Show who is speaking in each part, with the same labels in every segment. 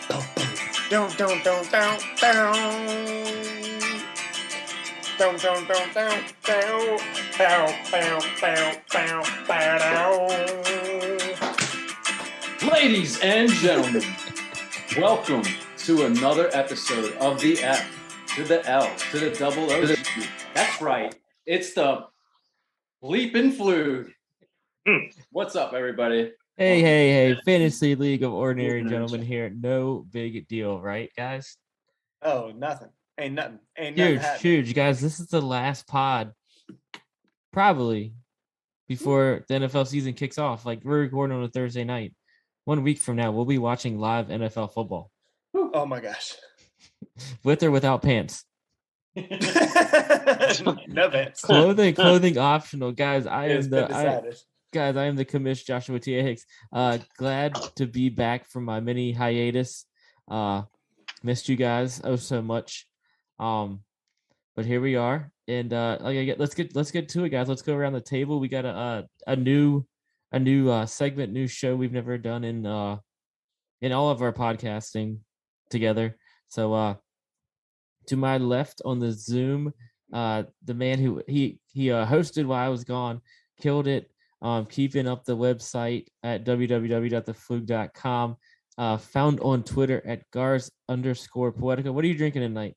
Speaker 1: Down, down, down, down, down. Down, down, down, down, down. Bow, bow, bow, bow, bow, down.
Speaker 2: Ladies and gentlemen, welcome to another episode of the F to the L to the double O. That's right. It's the Bleepin' Fluid. What's up, everybody?
Speaker 3: Hey, Fantasy League of Ordinary Gentlemen here. No big deal, right, guys?
Speaker 1: Oh, nothing. Ain't nothing. Ain't nothing happening.
Speaker 3: Huge, guys. This is the last pod, probably, before the NFL season kicks off. Like, we're recording on a Thursday night. 1 week from now, we'll be watching live NFL football.
Speaker 1: Oh, my gosh.
Speaker 3: With or without pants.
Speaker 1: No pants.
Speaker 3: Clothing optional. Guys, I
Speaker 1: It's
Speaker 3: am
Speaker 1: been
Speaker 3: the...
Speaker 1: decided.
Speaker 3: Guys, I am the commish Joshua T. Hicks. Glad to be back from my mini hiatus. Missed you guys so much. But here we are, and let's get to it, guys. Let's go around the table. We got a new segment, new show we've never done in all of our podcasting together. So to my left on the Zoom, the man who he hosted while I was gone, killed it. Keeping up the website at www.theflug.com. Found on Twitter at Gars_Poetica. What are you drinking tonight?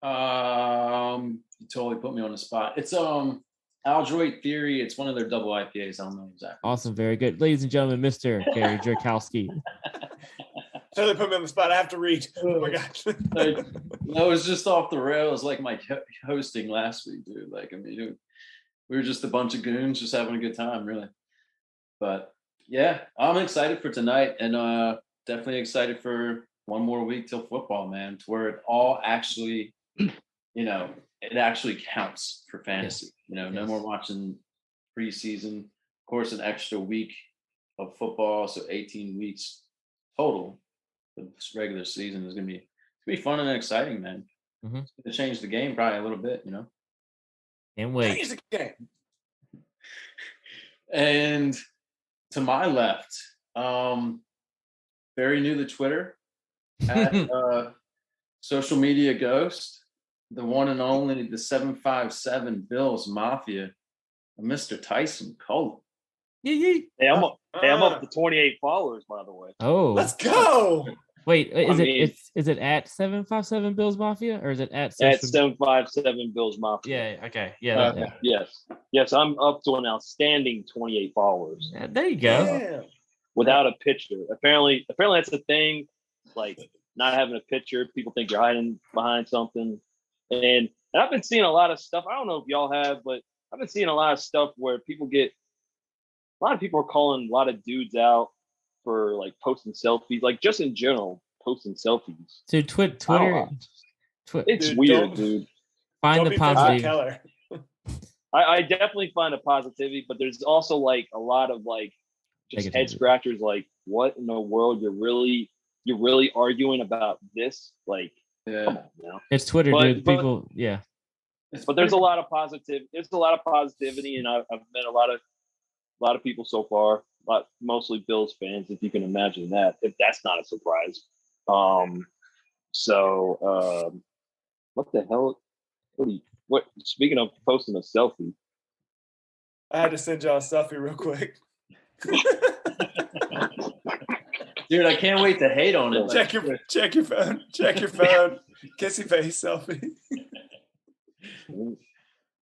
Speaker 2: You totally put me on the spot. It's Aldroit Theory. It's one of their double IPAs. I don't know exactly.
Speaker 3: Awesome, very good. Ladies and gentlemen, Mr. Gary Jerkowski.
Speaker 1: Totally put me on the spot. I have to read. Oh my gosh.
Speaker 2: Like, I was just off the rails like my hosting last week, dude. Like, I mean, we were just a bunch of goons just having a good time, really. But yeah, I'm excited for tonight, and definitely excited for one more week till football, man, to where it all actually, it actually counts for fantasy.
Speaker 3: Yes.
Speaker 2: No more watching preseason. Of course, an extra week of football, so 18 weeks total. The regular season is gonna be fun and exciting, man.
Speaker 3: Mm-hmm.
Speaker 2: It's gonna change the game probably a little bit,
Speaker 3: Can't wait.
Speaker 1: Change the game.
Speaker 2: And to my left, very new to Twitter, at social media ghost, the one and only, the 757 Bills Mafia, Mr. Tyson Cole.
Speaker 4: Hey, I'm up to 28 followers, by the way.
Speaker 3: Oh,
Speaker 1: Let's go.
Speaker 3: Wait, is it at 757 Bills Mafia, or is it at
Speaker 4: 757 Bills Mafia?
Speaker 3: Yeah, okay. Yeah.
Speaker 4: Yes, I'm up to an outstanding 28 followers.
Speaker 3: Yeah, there you go.
Speaker 1: Damn.
Speaker 4: Without a picture. Apparently that's the thing. Like, not having a picture, people think you're hiding behind something. And I've been seeing a lot of stuff. I don't know if y'all have, but I've been seeing a lot of stuff where a lot of people are calling a lot of dudes out for like posting selfies, like just in general, posting selfies.
Speaker 3: So Twitter,
Speaker 4: It's
Speaker 1: Dude,
Speaker 4: weird, dude.
Speaker 3: find
Speaker 1: Don't
Speaker 3: the
Speaker 1: be friends with
Speaker 3: positive.
Speaker 1: Keller.
Speaker 4: I definitely find a positivity, but there's also like a lot of like just head
Speaker 3: Negativity.
Speaker 4: scratchers. Like, what in the world? You're really arguing about this? Like, come on,
Speaker 3: It's Twitter, dude. People, yeah.
Speaker 4: But there's a lot of positive. There's a lot of positivity, and I've met a lot of people so far. Mostly Bills fans, if you can imagine that. If that's not a surprise. What the hell? What? Speaking of posting a selfie,
Speaker 1: I had to send y'all a selfie real quick.
Speaker 2: Dude, I can't wait to hate on it.
Speaker 1: Check your phone. Check your phone. Kissy face selfie.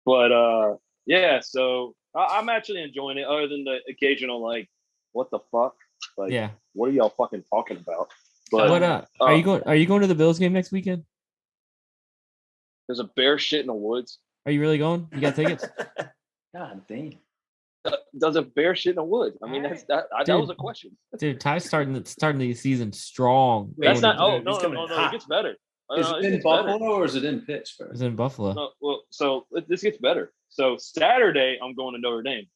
Speaker 4: but yeah. So I'm actually enjoying it. Other than the occasional like, what the fuck? Like,
Speaker 3: Yeah.
Speaker 4: What are y'all fucking talking about? But
Speaker 3: What are you going to the Bills game next weekend?
Speaker 4: There's a bear shit in the woods.
Speaker 3: Are you really going? You got tickets?
Speaker 2: God damn.
Speaker 4: Does a bear shit in the woods? I mean, that was a question.
Speaker 3: Dude, Ty's starting the season strong.
Speaker 4: That's not.
Speaker 1: Dude,
Speaker 4: Oh
Speaker 1: he's
Speaker 4: no!
Speaker 1: coming hot.
Speaker 4: It gets better.
Speaker 2: Is it in Buffalo or is it in Pittsburgh?
Speaker 3: It's in Buffalo.
Speaker 4: No, well, so this gets better. So Saturday, I'm going to Notre Dame,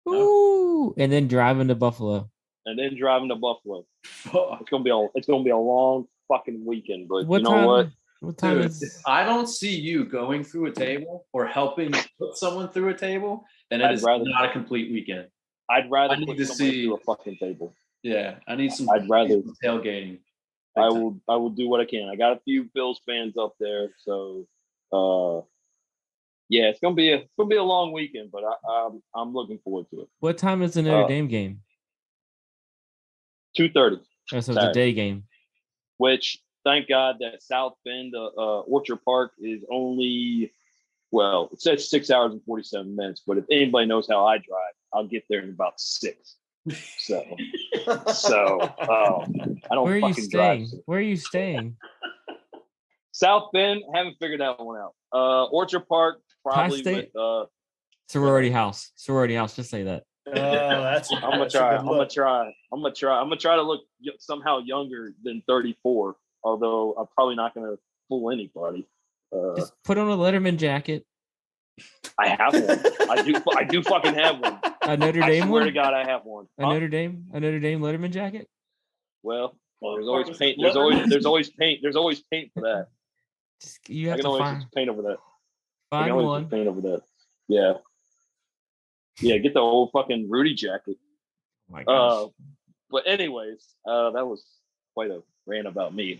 Speaker 3: Ooh, and then driving to Buffalo.
Speaker 4: and then driving to Buffalo.
Speaker 2: Fuck.
Speaker 4: It's gonna be a long fucking weekend. But
Speaker 3: What
Speaker 4: you know
Speaker 3: time?
Speaker 4: what?
Speaker 3: What time
Speaker 2: Dude,
Speaker 3: is?
Speaker 2: I don't see you going through a table or helping put someone through a table, then it
Speaker 4: I'd
Speaker 2: is
Speaker 4: rather-
Speaker 2: not a complete weekend.
Speaker 4: I'd rather
Speaker 2: I need
Speaker 4: put
Speaker 2: to
Speaker 4: somebody
Speaker 2: see-
Speaker 4: through a fucking table.
Speaker 2: Yeah, I need some.
Speaker 4: I'd rather-
Speaker 2: some tailgating.
Speaker 4: I will do what I can. I got a few Bills fans up there, so yeah, it's gonna be a long weekend, but I'm looking forward to it.
Speaker 3: What time is the Notre Dame game?
Speaker 4: 2:30,
Speaker 3: Oh, so it's a
Speaker 4: Saturday.
Speaker 3: day game.
Speaker 4: which thank God that South Bend, Orchard Park is only, well, it says 6 hours and 47 minutes, but if anybody knows how I drive, I'll get there in about 6. So I don't
Speaker 3: Where are you
Speaker 4: fucking drive.
Speaker 3: staying? Where are you staying?
Speaker 4: South Bend, haven't figured that one out. Orchard Park, probably
Speaker 3: State?
Speaker 4: with
Speaker 3: Sorority house. Sorority house. Just say that.
Speaker 1: Oh, that's
Speaker 4: I'm gonna
Speaker 1: that's a
Speaker 4: try.
Speaker 1: good
Speaker 4: I'm gonna
Speaker 1: look.
Speaker 4: try. I'm gonna try to look somehow younger than 34. Although I'm probably not gonna fool anybody.
Speaker 3: Just put on a Letterman jacket.
Speaker 4: I have one. I do fucking have one.
Speaker 3: A Notre
Speaker 4: I
Speaker 3: Dame
Speaker 4: swear
Speaker 3: one.
Speaker 4: to God, I have one.
Speaker 3: A Notre Dame Letterman jacket.
Speaker 4: Well, there's always paint. There's always paint. There's always paint for that.
Speaker 3: You
Speaker 4: I
Speaker 3: have
Speaker 4: can
Speaker 3: to
Speaker 4: always
Speaker 3: find,
Speaker 4: just paint over that. I can
Speaker 3: find
Speaker 4: always
Speaker 3: one.
Speaker 4: just paint over that. Yeah. Yeah, get the old fucking Rudy jacket.
Speaker 3: Oh my gosh.
Speaker 4: But anyways, that was quite a rant about me.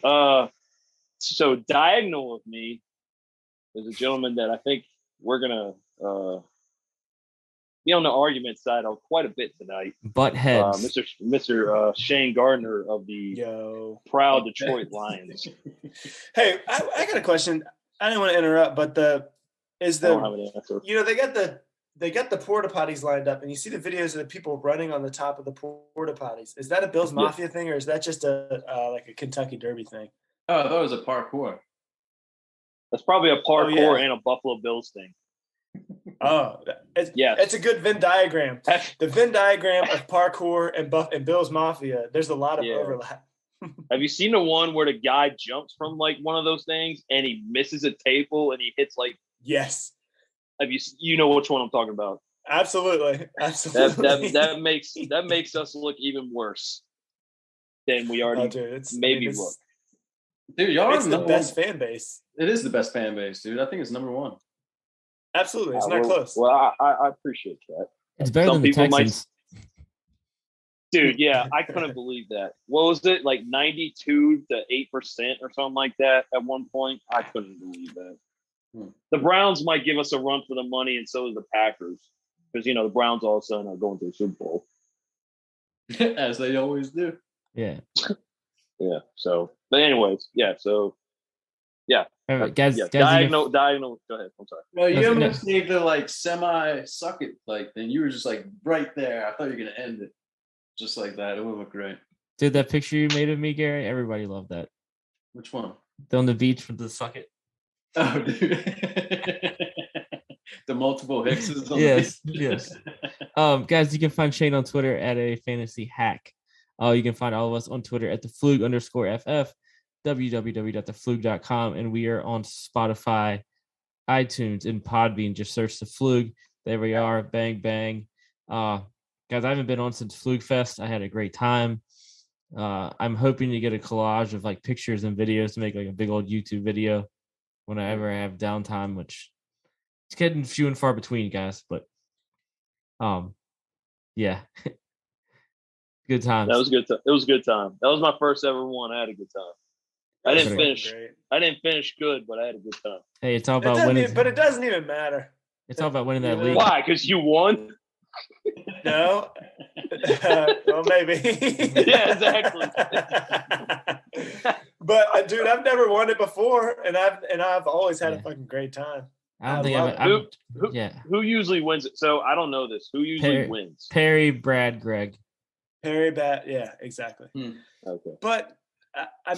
Speaker 4: So diagonal of me is a gentleman that I think we're gonna be on the argument side of quite a bit tonight.
Speaker 3: Butt heads.
Speaker 4: Mr. Shane Gardner of the
Speaker 1: Yo.
Speaker 4: proud Detroit Lions.
Speaker 1: Hey, I got a question. I didn't want to interrupt, but
Speaker 4: I don't have an answer.
Speaker 1: you know, they got the porta potties lined up, and you see the videos of the people running on the top of the porta potties. Is that a Bills Mafia thing, or is that just a like a Kentucky Derby thing?
Speaker 2: Oh, that was a parkour.
Speaker 4: That's probably a parkour
Speaker 1: yeah.
Speaker 4: and a Buffalo Bills thing.
Speaker 1: Oh,
Speaker 4: Yes.
Speaker 1: it's a good Venn diagram. The Venn diagram of parkour and Bills Mafia. There's a lot of
Speaker 4: Yeah.
Speaker 1: overlap.
Speaker 4: Have you seen the one where the guy jumps from like one of those things and he misses a table and he hits like?
Speaker 1: Yes,
Speaker 4: You know which one I'm talking about?
Speaker 1: absolutely.
Speaker 4: That makes us look even worse than we already
Speaker 1: dude, it's
Speaker 4: look.
Speaker 2: Dude, y'all
Speaker 1: It's
Speaker 2: are
Speaker 1: the
Speaker 2: number
Speaker 1: best
Speaker 2: one.
Speaker 1: fan base.
Speaker 2: It is the best fan base, dude. I think it's number one.
Speaker 1: Absolutely, it's not
Speaker 4: Well-
Speaker 1: close.
Speaker 4: Well, I appreciate that.
Speaker 3: It's better
Speaker 4: some
Speaker 3: than the
Speaker 4: people might-
Speaker 3: Texans.
Speaker 4: Dude, yeah, I couldn't believe that. What was it, like 92 to 8% or something like that at one point? I couldn't believe that. The Browns might give us a run for the money, and so does the Packers, because the Browns all of a sudden are going to the Super Bowl.
Speaker 2: As they always do.
Speaker 3: Yeah.
Speaker 4: Yeah. So, but anyways, yeah. So,
Speaker 3: All right, guys.
Speaker 4: yeah.
Speaker 3: Guys, you can-
Speaker 4: Diagonal. Go ahead. I'm sorry.
Speaker 2: No, you
Speaker 3: No,
Speaker 2: almost gave the like semi suck it like then you were just like right there. I thought you were gonna end it just like that. It would look great.
Speaker 3: Dude, that picture you made of me, Gary, everybody loved that.
Speaker 2: Which one?
Speaker 3: On the beach with the suck it.
Speaker 2: Oh, dude. The multiple Hickses. On
Speaker 3: Yes,
Speaker 2: the
Speaker 3: yes. Guys, you can find Shane on Twitter at a fantasy hack. You can find all of us on Twitter at @theflug_ff, www.theflug.com, and we are on Spotify, iTunes, and Podbean. Just search the Flug. There we are. Bang bang. Guys, I haven't been on since Flug Fest. I had a great time. I'm hoping to get a collage of like pictures and videos to make like a big old YouTube video whenever I have downtime, which it's getting few and far between, guys. But yeah. Good times.
Speaker 4: That was good. It was a good time. That was my first ever one. I had a good time. I didn't finish good, but I had a good time.
Speaker 3: Hey, it's all about winning.
Speaker 1: But it doesn't even matter.
Speaker 3: It's all about winning that
Speaker 1: Yeah.
Speaker 3: league.
Speaker 4: Why? Because you won.
Speaker 1: No. Well, maybe.
Speaker 4: Yeah, exactly.
Speaker 1: But dude, I've never won it before, and I've always had a fucking great time.
Speaker 3: I don't
Speaker 1: I love
Speaker 3: think
Speaker 4: Who-
Speaker 3: yeah.
Speaker 4: Who usually wins it? So I don't know this. Who usually wins?
Speaker 3: Perry, Brad, Greg.
Speaker 1: Perry Bat, yeah, exactly.
Speaker 4: Okay.
Speaker 1: But I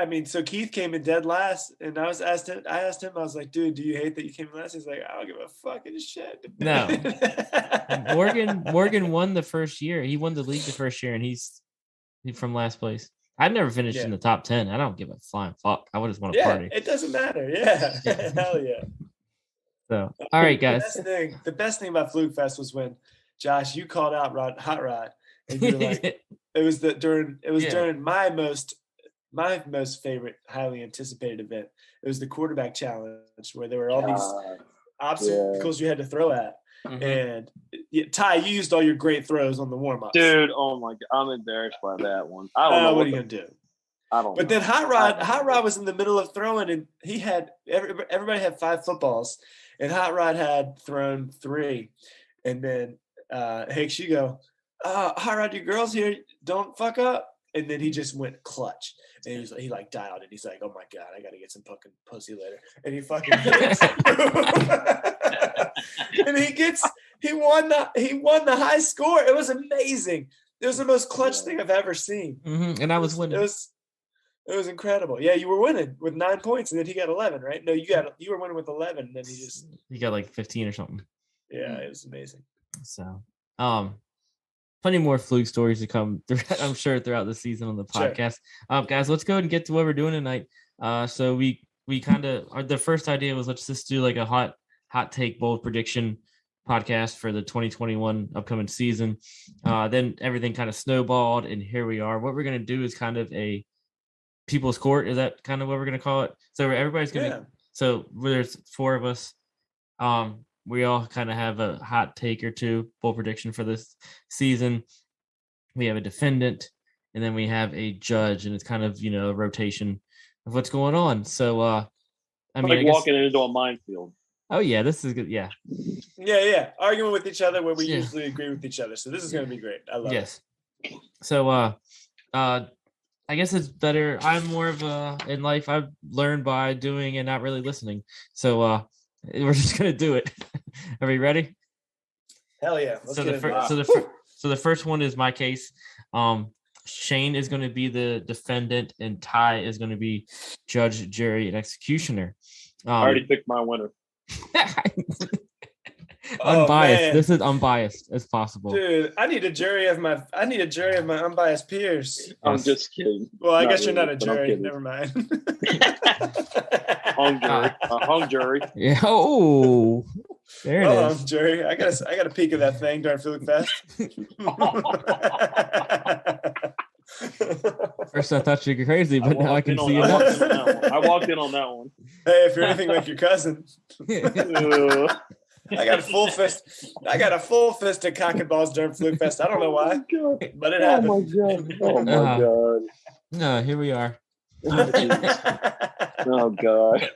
Speaker 1: mean, so Keith came in dead last, and I asked him, I was like, dude, do you hate that you came in last? He's like, I don't give a fucking shit.
Speaker 3: No. Morgan won the first year. He won the league the first year, and he's from last place. I've never finished in the top 10. I don't give a flying fuck. I would just want to party.
Speaker 1: It doesn't matter. Yeah. Hell yeah.
Speaker 3: So, all right, guys.
Speaker 1: The best thing about Fluke Fest was when Josh, you called out Hot Rod, and you were like, it was during my most favorite highly anticipated event. It was the quarterback challenge where there were all these obstacles you had to throw at. And Ty, you used all your great throws on the warm-ups.
Speaker 4: Dude, oh my God, I'm embarrassed by that one. I don't know
Speaker 1: what are you gonna do.
Speaker 4: I don't.
Speaker 1: But
Speaker 4: know.
Speaker 1: then Hot Rod was in the middle of throwing, and he had everybody had 5 footballs, and Hot Rod had thrown 3, and then Hicks, you go, Hot Rod, your girls here, don't fuck up, and then he just went clutch, and he like dialed it. He's like, oh my God, I got to get some fucking pussy later, and he fucking hits. And he won the high score. It was amazing. It was the most clutch thing I've ever seen.
Speaker 3: And I was winning.
Speaker 1: It was incredible. Yeah, you were winning with 9 points, and then he got 11, right? No, you were winning with 11, and then he
Speaker 3: got like 15 or something.
Speaker 1: Yeah, it was amazing.
Speaker 3: So, plenty more fluke stories to come, I'm sure, throughout the season on the podcast. Sure. Guys, let's go and get to what we're doing tonight. So we kind of, the first idea was let's just do like a hot take bold prediction podcast for the 2021 upcoming season. Then everything kind of snowballed, and here we are. What we're going to do is kind of a people's court. Is that kind of what we're going to call it? So everybody's going to, so there's 4 of us. We all kind of have a hot take or 2 bold prediction for this season. We have a defendant, and then we have a judge, and it's kind of, a rotation of what's going on. So, I mean,
Speaker 4: like walking into a minefield.
Speaker 3: Oh yeah, this is good. Yeah.
Speaker 1: Arguing with each other where we usually agree with each other. So this is going to be great. I love it.
Speaker 3: So, I guess it's better. I'm more of in life, I've learned by doing and not really listening. So, we're just going to do it. Are we ready?
Speaker 1: Hell yeah.
Speaker 3: So the first one is my case. Shane is going to be the defendant, and Ty is going to be judge, jury, and executioner.
Speaker 4: I already picked my winner.
Speaker 3: Unbiased. This is unbiased as possible.
Speaker 1: Dude, I need a jury of my unbiased peers. Yes.
Speaker 4: I'm just kidding.
Speaker 1: Well, I guess you're not a jury. Never mind.
Speaker 4: Hung jury.
Speaker 3: Yeah. Oh, there it is.
Speaker 1: Jury. I got a peek of that thing during Fluke Fest.
Speaker 3: First I thought you were crazy, but now I can see it.
Speaker 4: I walked in on that one.
Speaker 1: Hey, if you're anything like your cousin. I got a full fist of cock and balls during Fluke Fest. I don't know why, but it happened.
Speaker 4: Oh my God.
Speaker 3: No, here we are.
Speaker 4: Oh God.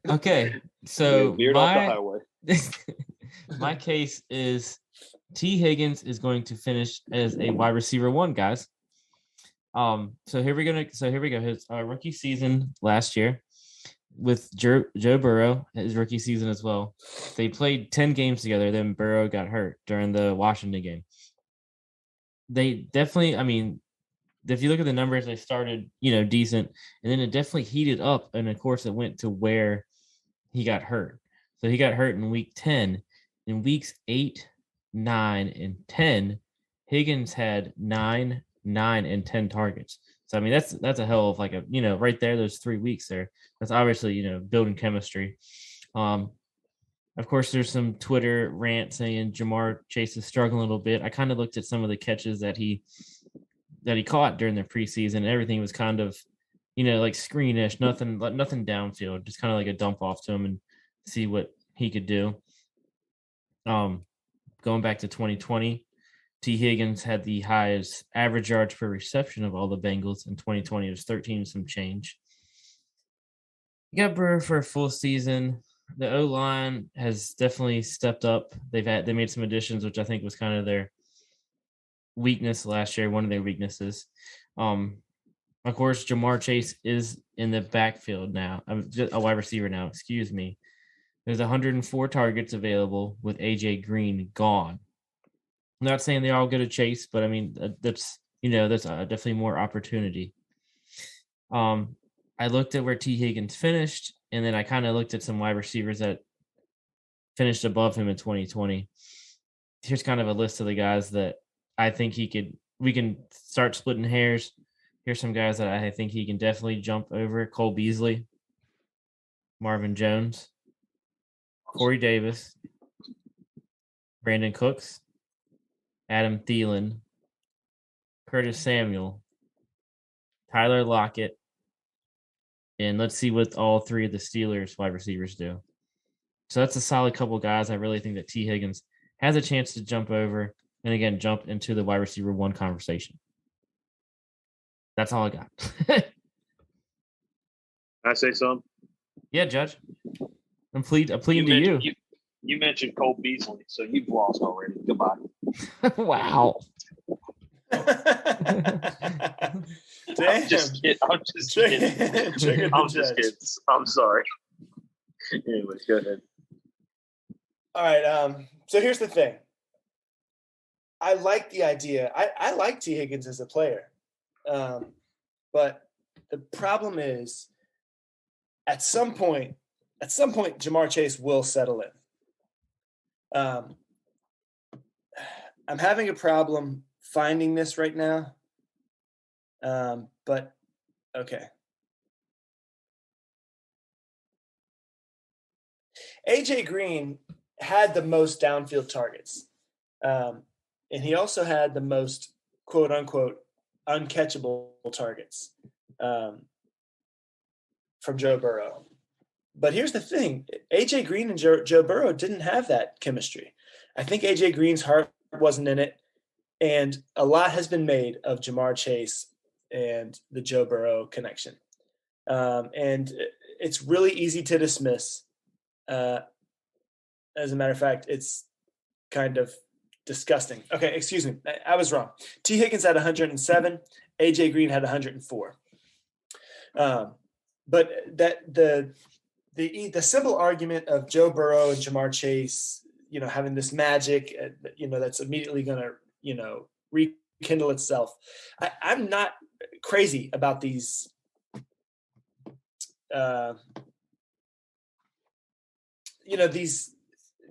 Speaker 3: Okay, so my case is T. Higgins is going to finish as a wide receiver 1, guys. So here we go. His rookie season last year with Joe Burrow, his rookie season as well. They played 10 games together. Then Burrow got hurt during the Washington game. They definitely, I mean, if you look at the numbers, they started, decent, and then it definitely heated up. And of course, it went to where he got hurt. So he got hurt in week 10. In weeks 8, 9, and 10, Higgins had 9, 9, and 10 targets. So I mean, that's a hell of like right there. There's 3 weeks there. That's obviously building chemistry. Of course, there's some Twitter rant saying Jamar Chase is struggling a little bit. I kind of looked at some of the catches that he caught during the preseason. And everything was kind of like screenish, nothing downfield, just kind of like a dump off to him and see what he could do. Going back to 2020. T. Higgins had the highest average yards per reception of all the Bengals in 2020. It was 13 and some change. You got Burrow for a full season. The O-line has definitely stepped up. They made some additions, which I think was kind of their weakness last year, one of their weaknesses. Of course, Jamar Chase is in the backfield now. I'm just a wide receiver now, excuse me. There's 104 targets available with AJ Green gone. I'm not saying they're all good at Chase, but I mean, that's definitely more opportunity. I looked at where T. Higgins finished, and then I kind of looked at some wide receivers that finished above him in 2020. Here's kind of a list of the guys that I think we can start splitting hairs. Here's some guys that I think he can definitely jump over. Cole Beasley, Marvin Jones, Corey Davis, Brandon Cooks, Adam Thielen, Curtis Samuel, Tyler Lockett, and let's see what all 3 of the Steelers wide receivers do. So that's a solid couple guys. I really think that T. Higgins has a chance to jump over and again jump into the wide receiver one conversation. That's all I got.
Speaker 4: Can I say something?
Speaker 3: Yeah, Judge. I'm pleading to you.
Speaker 4: You mentioned Cole Beasley, so you've lost already. Goodbye.
Speaker 3: Wow.
Speaker 1: Damn.
Speaker 4: I'm just kidding. I'm just kidding. I'm sorry. Anyways, go ahead.
Speaker 1: All right. So here's the thing. I like the idea. I like T. Higgins as a player. But the problem is at some point, Ja'Marr Chase will settle in. I'm having a problem finding this right now. But okay. AJ Green had the most downfield targets. And he also had the most quote unquote uncatchable targets from Joe Burrow. But here's the thing. AJ Green and Joe Burrow didn't have that chemistry. I think AJ Green's heart wasn't in it. And a lot has been made of Ja'Marr Chase and the Joe Burrow connection. And it's really easy to dismiss. As a matter of fact, it's kind of disgusting. Okay, excuse me. I was wrong. T. Higgins had 107. AJ Green had 104. But that the simple argument of Joe Burrow and Ja'Marr Chase, having this magic, that's immediately going to, rekindle itself. I'm not crazy about these.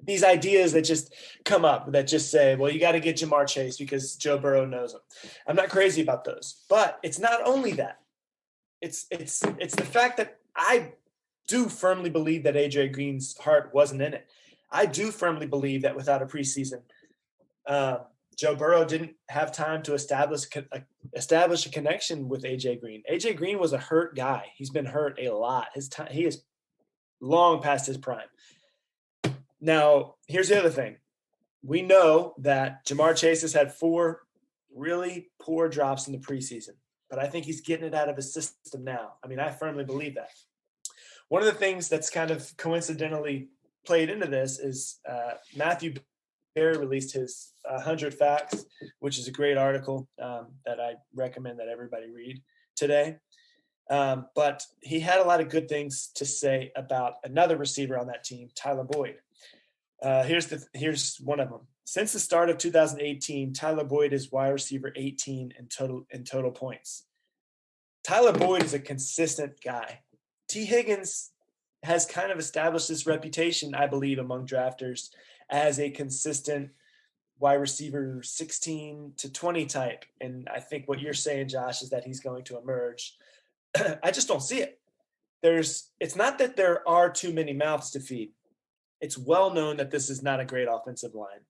Speaker 1: These ideas that just come up that just say, well, you got to get Ja'Marr Chase because Joe Burrow knows him. I'm not crazy about those, but it's not only that. It's the fact that I do firmly believe that AJ Green's heart wasn't in it. I do firmly believe that without a preseason, Joe Burrow didn't have time to establish a connection with AJ Green. AJ Green was a hurt guy. He's been hurt a lot. He is long past his prime. Now, here's the other thing. We know that Ja'Marr Chase has had 4 really poor drops in the preseason, but I think he's getting it out of his system now. I mean, I firmly believe that. One of the things that's kind of coincidentally played into this is Matthew Berry released his 100 Facts, which is a great article that I recommend that everybody read today. But he had a lot of good things to say about another receiver on that team, Tyler Boyd. Here's one of them. Since the start of 2018, Tyler Boyd is wide receiver 18 in total points. Tyler Boyd is a consistent guy. T. Higgins has kind of established this reputation, I believe, among drafters as a consistent wide receiver 16 to 20 type. And I think what you're saying, Josh, is that he's going to emerge. I just don't see it. It's not that there are too many mouths to feed. It's well known that this is not a great offensive line.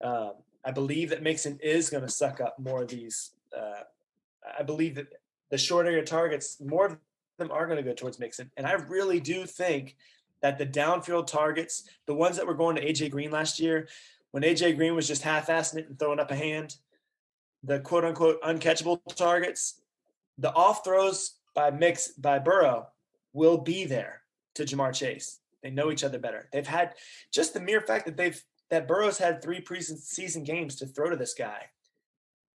Speaker 1: I believe that Mixon is going to suck up more of these. I believe that the shorter your targets, more of them are going to go towards Mixon. And I really do think that the downfield targets, the ones that were going to AJ Green last year, when AJ Green was just half-assing it and throwing up a hand, the quote-unquote uncatchable targets, the off throws by Burrow will be there to Ja'Marr Chase. They know each other better. They've had just the mere fact that Burrow's had 3 preseason games to throw to this guy.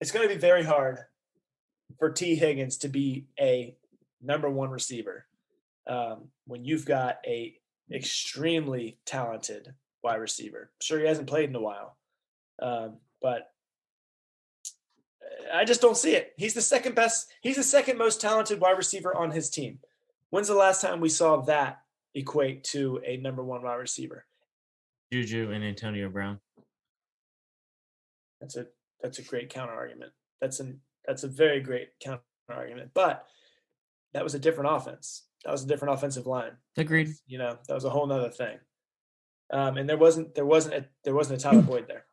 Speaker 1: It's going to be very hard for T. Higgins to be a number 1 receiver when you've got a extremely talented wide receiver. Sure, he hasn't played in a while, but I just don't see it. He's the second best. He's the second most talented wide receiver on his team. When's the last time we saw that equate to a number 1 wide receiver?
Speaker 3: Juju and Antonio Brown.
Speaker 1: That's a great counter argument. That's a very great counter argument. But that was a different offense. That was a different offensive line.
Speaker 3: Agreed.
Speaker 1: That was a whole nother thing. And there wasn't a Tyler Boyd there.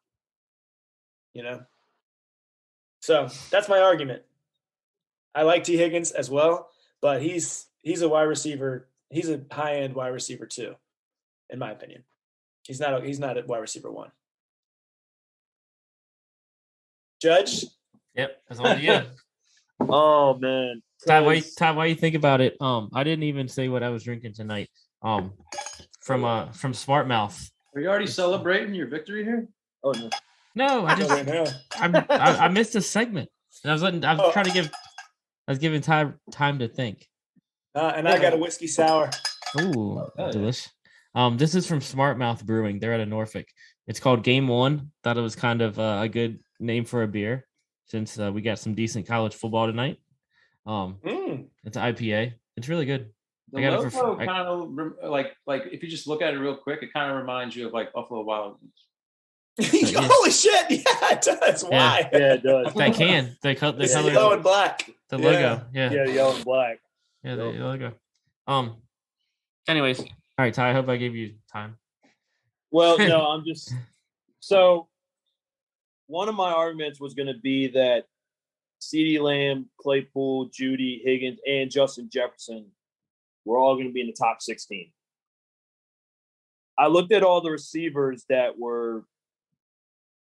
Speaker 1: So that's my argument. I like T. Higgins as well, but he's a wide receiver. He's a high-end wide receiver too, in my opinion. He's not at wide receiver 1. Judge?
Speaker 3: Yep, that's all you.
Speaker 4: Oh man,
Speaker 3: Ty, why you think about it? I didn't even say what I was drinking tonight. From Smart Mouth.
Speaker 2: Are you already celebrating your victory here?
Speaker 4: Oh no.
Speaker 3: No, I
Speaker 1: Right
Speaker 3: just
Speaker 1: now.
Speaker 3: I missed a segment. And I was trying to give. I was giving time to think.
Speaker 1: And I got a whiskey sour.
Speaker 3: Ooh,
Speaker 2: hell yeah.
Speaker 3: delish. This is from Smart Mouth Brewing. They're out of Norfolk. It's called Game One. Thought it was kind of a good name for a beer since we got some decent college football tonight. It's an IPA. It's really good.
Speaker 2: The
Speaker 3: I got it
Speaker 2: logo
Speaker 3: for
Speaker 2: kind of like if you just look at it real quick, it kind of reminds you of like Buffalo Wild Wings.
Speaker 1: Holy shit! Yeah, it does. Why?
Speaker 4: Yeah, it does.
Speaker 3: That can. The
Speaker 1: It's
Speaker 3: color.
Speaker 1: yellow and black.
Speaker 3: The logo. Yeah.
Speaker 4: Yeah, yellow and black.
Speaker 3: Yeah, the logo. Anyways, all right, Ty. I hope I gave you time.
Speaker 4: Well, no, I'm just so. One of my arguments was going to be that CeeDee Lamb, Claypool, Judy, Higgins, and Justin Jefferson were all going to be in the top 16. I looked at all the receivers that were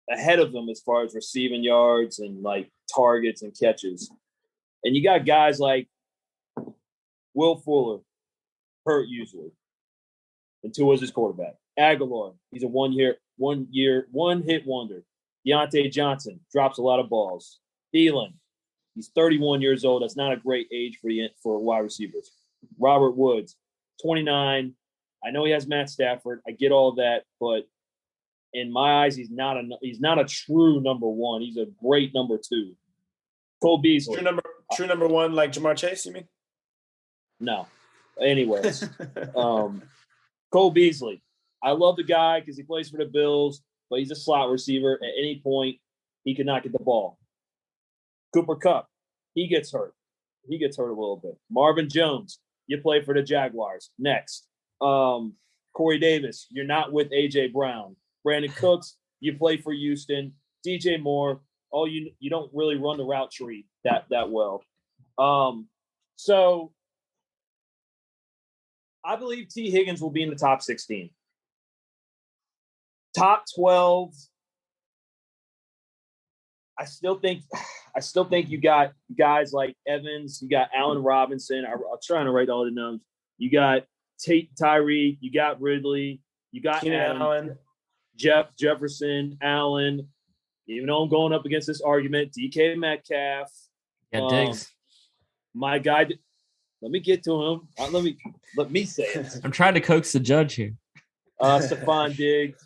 Speaker 4: ahead of them as far as receiving yards and like targets and catches. And you got guys like Will Fuller, hurt usually. And Tua's his quarterback. Aguilar, he's a one hit wonder. Deontay Johnson drops a lot of balls. Thielen, he's 31 years old. That's not a great age for wide receivers. Robert Woods, 29. I know he has Matt Stafford. I get all that, but in my eyes, he's not a true number 1. He's a great number 2. Cole Beasley,
Speaker 1: True number 1, like Jamar Chase. You mean?
Speaker 4: No. Anyways, Cole Beasley. I love the guy because he plays for the Bills, but he's a slot receiver. At any point, he could not get the ball. Cooper Kupp, he gets hurt. He gets hurt a little bit. Marvin Jones, you play for the Jaguars. Next. Corey Davis, you're not with A.J. Brown. Brandon Cooks, you play for Houston. DJ Moore, you don't really run the route tree that well. So I believe T. Higgins will be in the top 16. Top 12. I still think you got guys like Evans, you got Allen Robinson. I'm trying to write all the names. You got Tyreek, you got Ridley, you got
Speaker 1: Allen,
Speaker 4: Jefferson, Allen. Even though I'm going up against this argument, DK Metcalf.
Speaker 3: Yeah, Diggs.
Speaker 4: My guy. Let me get to him. Let me say it.
Speaker 3: I'm trying to coax the judge here.
Speaker 4: Stephon Diggs.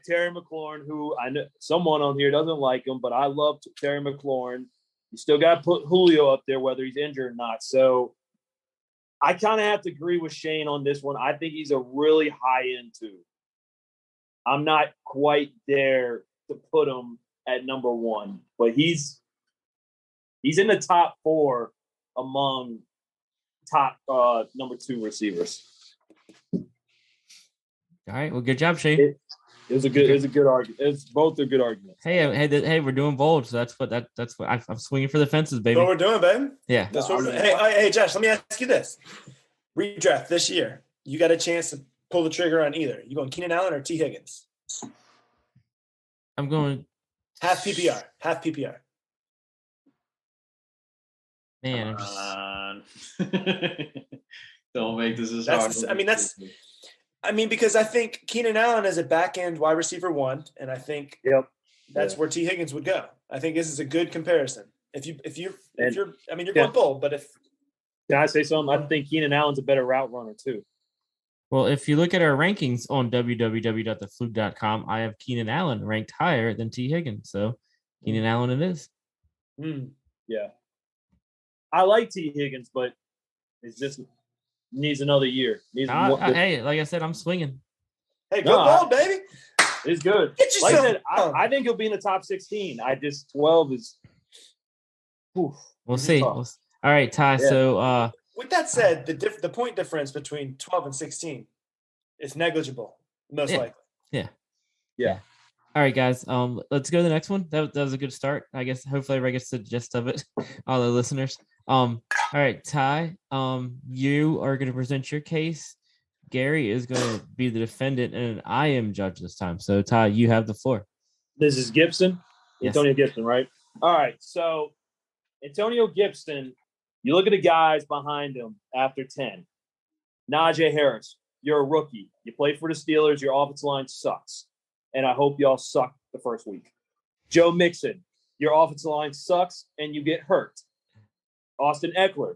Speaker 4: Terry McLaurin, who I know someone on here doesn't like him, but I love Terry McLaurin. You still got to put Julio up there, whether he's injured or not. So I kind of have to agree with Shane on this one. I think he's a really high end too. I'm not quite there to put him at number 1, but he's in the top 4 among top number 2 receivers.
Speaker 3: All right. Well, good job, Shane.
Speaker 4: It was a good argument. It's both are good arguments.
Speaker 3: Hey, we're doing bold, so that's what I'm swinging for the fences, baby.
Speaker 1: That's what we're doing, baby.
Speaker 3: Yeah.
Speaker 1: That's what we're doing. Hey, Josh, let me ask you this: redraft this year, you got a chance to pull the trigger on either. You going Keenan Allen or T. Higgins?
Speaker 3: I'm going
Speaker 1: half PPR.
Speaker 3: Man,
Speaker 2: don't make this as hard.
Speaker 1: Because I think Keenan Allen is a back end wide receiver 1, and I think that's where T. Higgins would go. I think this is a good comparison. You're going bold, but if
Speaker 4: can I say something? I think Keenan Allen's a better route runner too.
Speaker 3: Well, if you look at our rankings on www.thefluke.com, I have Keenan Allen ranked higher than T. Higgins. So Keenan Allen it is.
Speaker 4: Yeah. I like T. Higgins, but it's just needs another year.
Speaker 3: Hey, like I said, I'm swinging.
Speaker 1: Hey, good ball, baby.
Speaker 4: It's good.
Speaker 1: Get yourself.
Speaker 4: Like I said, I think he'll be in the top 16. 12 is.
Speaker 3: We'll see. All right, Ty. Yeah. So,
Speaker 1: with that said, the point difference between 12 and 16 is negligible, most likely.
Speaker 4: Yeah.
Speaker 3: All right, guys. Let's go to the next one. That was a good start. I guess hopefully everybody gets the gist of it. All the listeners. All right, Ty. You are going to present your case. Gary is going to be the defendant, and I am judge this time. So, Ty, you have the floor.
Speaker 4: This is Gibson,
Speaker 3: Yes.
Speaker 4: Antonio Gibson, right? All right. So Antonio Gibson, you look at the guys behind him after 10. Najee Harris, you're a rookie. You play for the Steelers. Your offensive line sucks. And I hope y'all suck the first week. Joe Mixon, your offensive line sucks and you get hurt. Austin Eckler,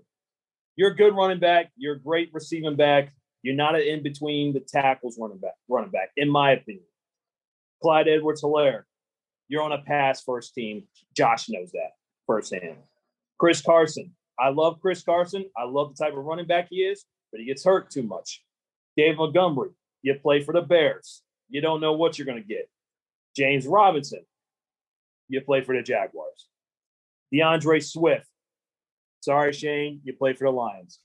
Speaker 4: you're a good running back. You're a great receiving back. You're not an in-between the tackles running back, in my opinion. Clyde Edwards-Helaire, you're on a pass-first team. Josh knows that firsthand. Chris Carson, I love Chris Carson. I love the type of running back he is, but he gets hurt too much. Dave Montgomery, you play for the Bears. You don't know what you're going to get. James Robinson, you play for the Jaguars. DeAndre Swift, sorry, Shane, you play for the Lions.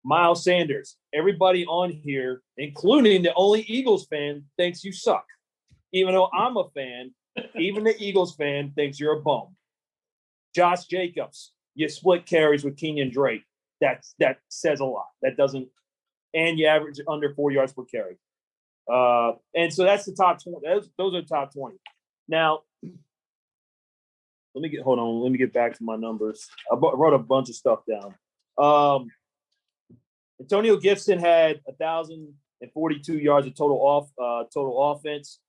Speaker 4: Miles Sanders, everybody on here, including the only Eagles fan, thinks you suck. Even though I'm a fan, even the Eagles fan thinks you're a bum. Josh Jacobs, you split carries with Kenyon Drake. That says a lot. That doesn't, and you average under 4 yards per carry. And so that's the top 20. Those are the top 20. Now, let me get back to my numbers. I wrote a bunch of stuff down. Antonio Gibson had 1,042 yards of total offense.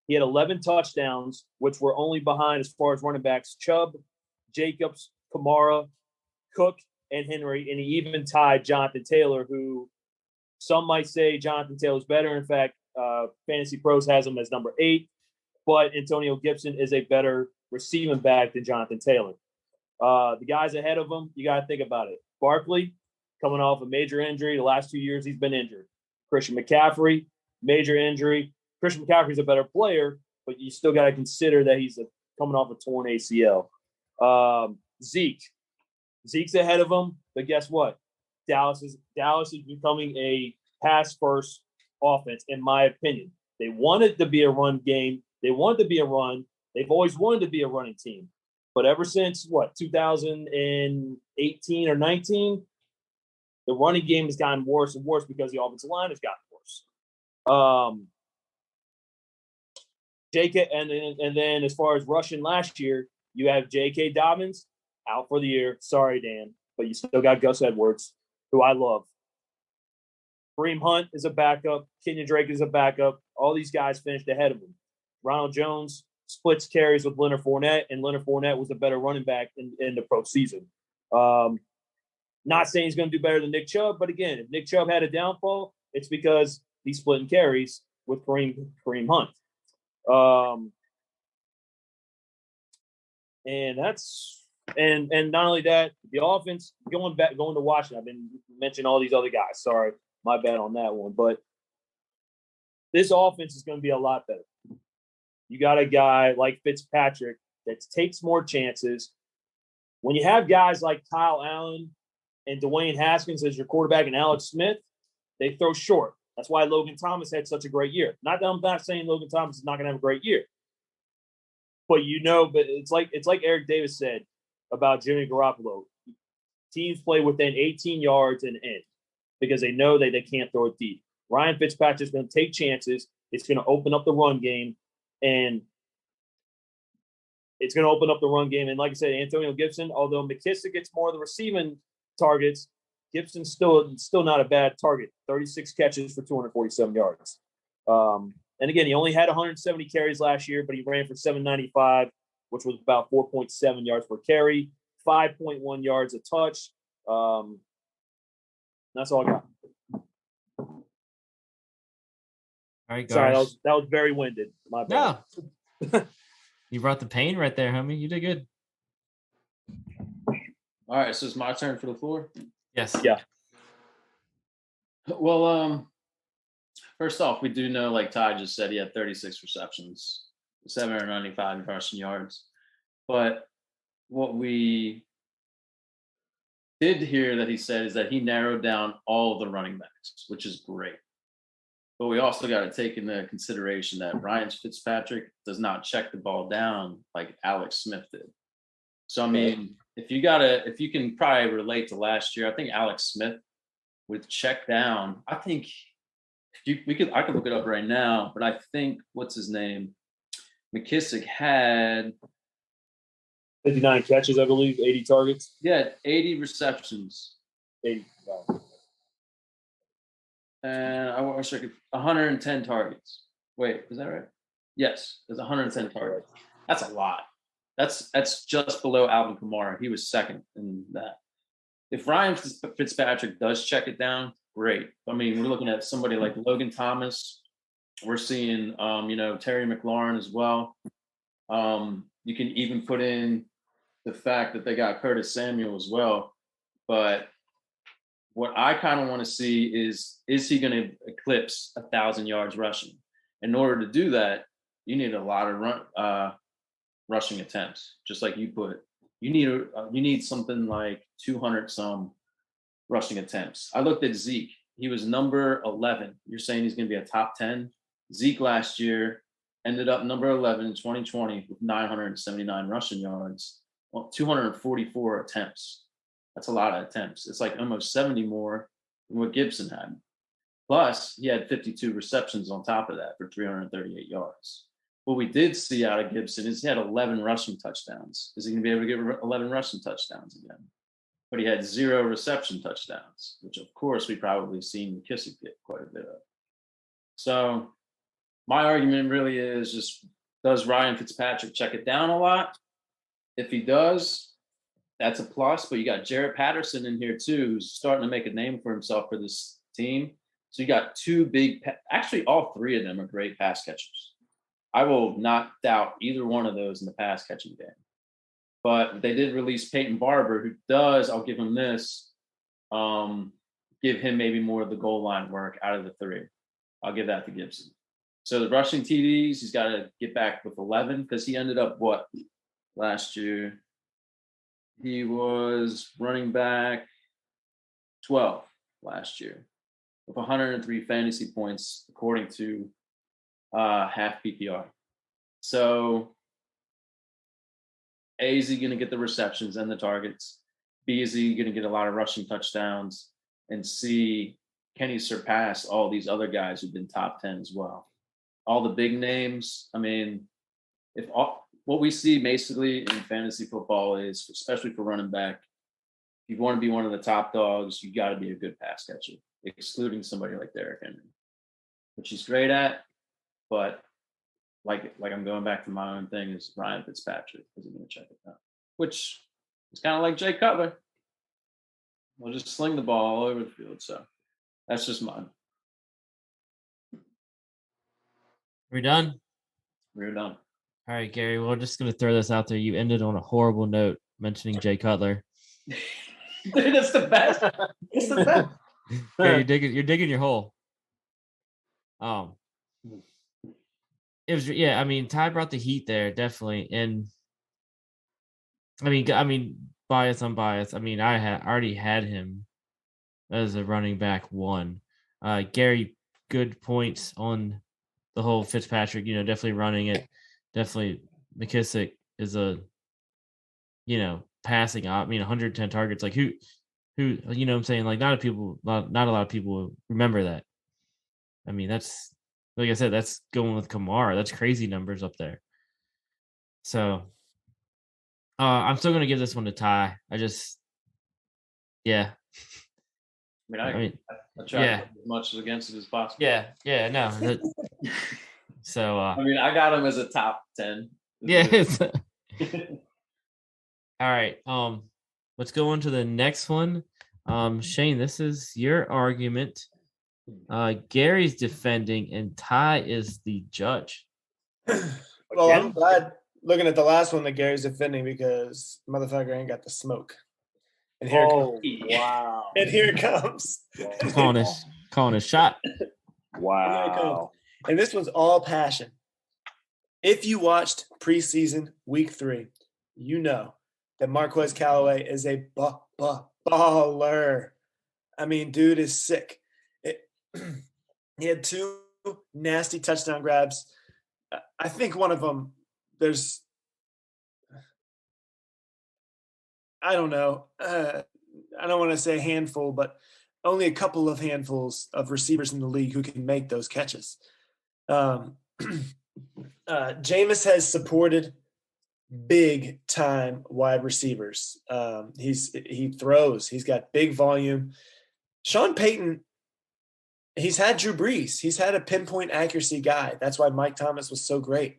Speaker 4: He had 11 touchdowns, which were only behind as far as running backs Chubb, Jacobs, Kamara, Cook, and Henry, and he even tied Jonathan Taylor, who some might say Jonathan Taylor's better. In fact, Fantasy Pros has him as number 8, but Antonio Gibson is a better receiving back than Jonathan Taylor. The guys ahead of him, you got to think about it. Barkley, coming off a major injury. The last 2 years, he's been injured. Christian McCaffrey, major injury. Christian McCaffrey's a better player, but you still got to consider that he's coming off a torn ACL. Zeke's ahead of him, but guess what? Dallas is becoming a pass-first offense, in my opinion. They wanted to be a run game. They wanted to be a run. They've always wanted to be a running team. But ever since, 2018 or 19, the running game has gotten worse and worse because the offensive line has gotten worse. And then as far as rushing last year, you have J.K. Dobbins out for the year. Sorry, Dan, but you still got Gus Edwards, who I love. Kareem Hunt is a backup. Kenyon Drake is a backup. All these guys finished ahead of him. Ronald Jones splits carries with Leonard Fournette, and Leonard Fournette was the better running back in the postseason. Not saying he's going to do better than Nick Chubb, but again, if Nick Chubb had a downfall, it's because he's splitting carries with Kareem Hunt. And not only that, the offense going to Washington. I've been mentioning all these other guys. Sorry, my bad on that one. But this offense is going to be a lot better. You got a guy like Fitzpatrick that takes more chances. When you have guys like Kyle Allen and Dwayne Haskins as your quarterback and Alex Smith, they throw short. That's why Logan Thomas had such a great year. Not that I'm not saying Logan Thomas is not going to have a great year. But it's like Eric Davis said about Jimmy Garoppolo. Teams play within 18 yards and end because they know that they can't throw it deep. Ryan Fitzpatrick is going to take chances. It's going to open up the run game. And like I said, Antonio Gibson, although McKissick gets more of the receiving targets, Gibson's still not a bad target. 36 catches for 247 yards. And again, he only had 170 carries last year, but he ran for 795, which was about 4.7 yards per carry, 5.1 yards a touch. That's all I got.
Speaker 3: All right, guys.
Speaker 4: Sorry, that was very winded. My bad.
Speaker 3: No. You brought the pain right there, homie. You did good.
Speaker 2: All right, so it's my turn for the floor.
Speaker 3: Yes.
Speaker 4: Yeah.
Speaker 2: Well, first off, we do know, like Ty just said, he had 36 receptions, 795 rushing yards. But what we did hear that he said is that he narrowed down all of the running backs, which is great. But we also got to take into consideration that Ryan Fitzpatrick does not check the ball down like Alex Smith did. So, I mean, if you can probably relate to last year, I think Alex Smith would check down. I think I could look it up right now, but I think what's his name? McKissick had
Speaker 4: 59 catches, I believe, 80 targets.
Speaker 2: 80 receptions.
Speaker 4: 80. Wow.
Speaker 2: And I wish I could 110 targets. Wait, is that right? Yes, there's 110 targets. That's a lot. That's just below Alvin Kamara. He was second in that. If Ryan Fitzpatrick does check it down, great. I mean, we're looking at somebody like Logan Thomas. We're seeing, Terry McLaurin as well. You can even put in the fact that they got Curtis Samuel as well. But what I kind of want to see is he going to eclipse 1,000 yards rushing? In order to do that, you need a lot of rushing attempts, just like you put. You need something like 200 some rushing attempts. I looked at Zeke. He was number 11. You're saying he's going to be a top 10? Zeke last year ended up number 11 in 2020 with 979 rushing yards, 244 attempts. That's a lot of attempts. It's like almost 70 more than what Gibson had. Plus, he had 52 receptions on top of that for 338 yards. What we did see out of Gibson is he had 11 rushing touchdowns. Is he going to be able to get 11 rushing touchdowns again? But he had 0 reception touchdowns, which of course we probably seen McKissick get quite a bit of. So my argument really is just, does Ryan Fitzpatrick check it down a lot? If he does, that's a plus. But you got Jarrett Patterson in here too, who's starting to make a name for himself for this team. So you got 2 big, actually all 3 of them are great pass catchers. I will not doubt either one of those in the pass catching game. But they did release Peyton Barber, who does, I'll give him this, give him maybe more of the goal line work out of the 3. I'll give that to Gibson. So the rushing TDs, he's got to get back with 11 because he ended up what last year? He was running back 12 last year with 103 fantasy points, according to half PPR. So A, is he going to get the receptions and the targets? B, is he going to get a lot of rushing touchdowns? And C, can he surpass all these other guys who've been top 10 as well? All the big names. I mean, what we see basically in fantasy football is, especially for running back, if you want to be one of the top dogs, you got to be a good pass catcher, excluding somebody like Derrick Henry, which he's great at. But like I'm going back to my own thing, is Ryan Fitzpatrick isn't going to check it out, which is kind of like Jay Cutler. We'll just sling the ball all over the field. So that's just mine.
Speaker 3: We're done.
Speaker 2: We're done.
Speaker 3: All right, Gary. We're just going to throw this out there. You ended on a horrible note mentioning Jay Cutler.
Speaker 2: Dude, that's the best. It's the best.
Speaker 3: Yeah, you're digging your hole. It was, yeah. I mean, Ty brought the heat there, definitely, and I mean, bias, unbiased. I mean, I already had him as a running back 1. Gary, good points on the whole Fitzpatrick. Definitely running it. Definitely McKissick is a, passing. 110 targets. Like who, I'm saying, like not a lot of people remember that. I mean, that's, like I said, that's going with Kamara. That's crazy numbers up there. So I'm still going to give this one to Ty. Yeah.
Speaker 2: I mean, I try to put as much against it as possible.
Speaker 3: Yeah, no. So
Speaker 2: I mean, I got him as a top 10.
Speaker 3: Yeah. All right. Let's go on to the next one. Shane, this is your argument. Gary's defending and Ty is the judge.
Speaker 1: Well, I'm glad looking at the last one that Gary's defending, because motherfucker ain't got the smoke. And here it comes.
Speaker 4: Wow.
Speaker 1: And here it comes.
Speaker 3: Calling a shot.
Speaker 4: Wow.
Speaker 1: And this was all passion. If you watched preseason week 3, you know that Marquez Callaway is a baller. I mean, dude is sick. He had 2 nasty touchdown grabs. I think one of them, I don't know. I don't want to say handful, but only a couple of handfuls of receivers in the league who can make those catches. Jameis has supported big time wide receivers. He throws. He's got big volume. Sean Payton, he's had Drew Brees. He's had a pinpoint accuracy guy. That's why Mike Thomas was so great.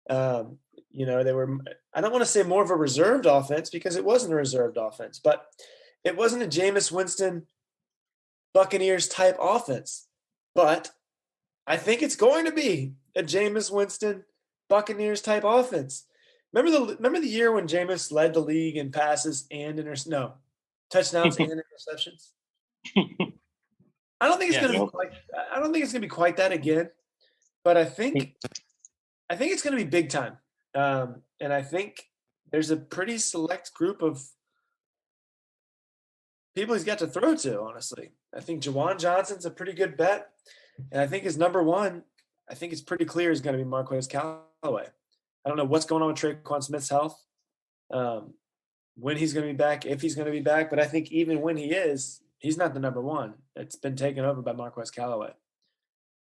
Speaker 1: They were, I don't want to say more of a reserved offense because it wasn't a reserved offense, but it wasn't a Jameis Winston Buccaneers type offense. But I think it's going to be a Jameis Winston Buccaneers type offense. Remember the year when Jameis led the league in passes and touchdowns and interceptions? I don't think it's going to be quite that again, but I think it's going to be big time. And I think there's a pretty select group of people he's got to throw to, honestly. I think Jawan Johnson's a pretty good bet. And I think his number one, I think it's pretty clear is going to be Marquez Callaway. I don't know what's going on with Traquan Smith's health, when he's going to be back, if he's going to be back. But I think even when he is, he's not the number one. It's been taken over by Marquez Callaway.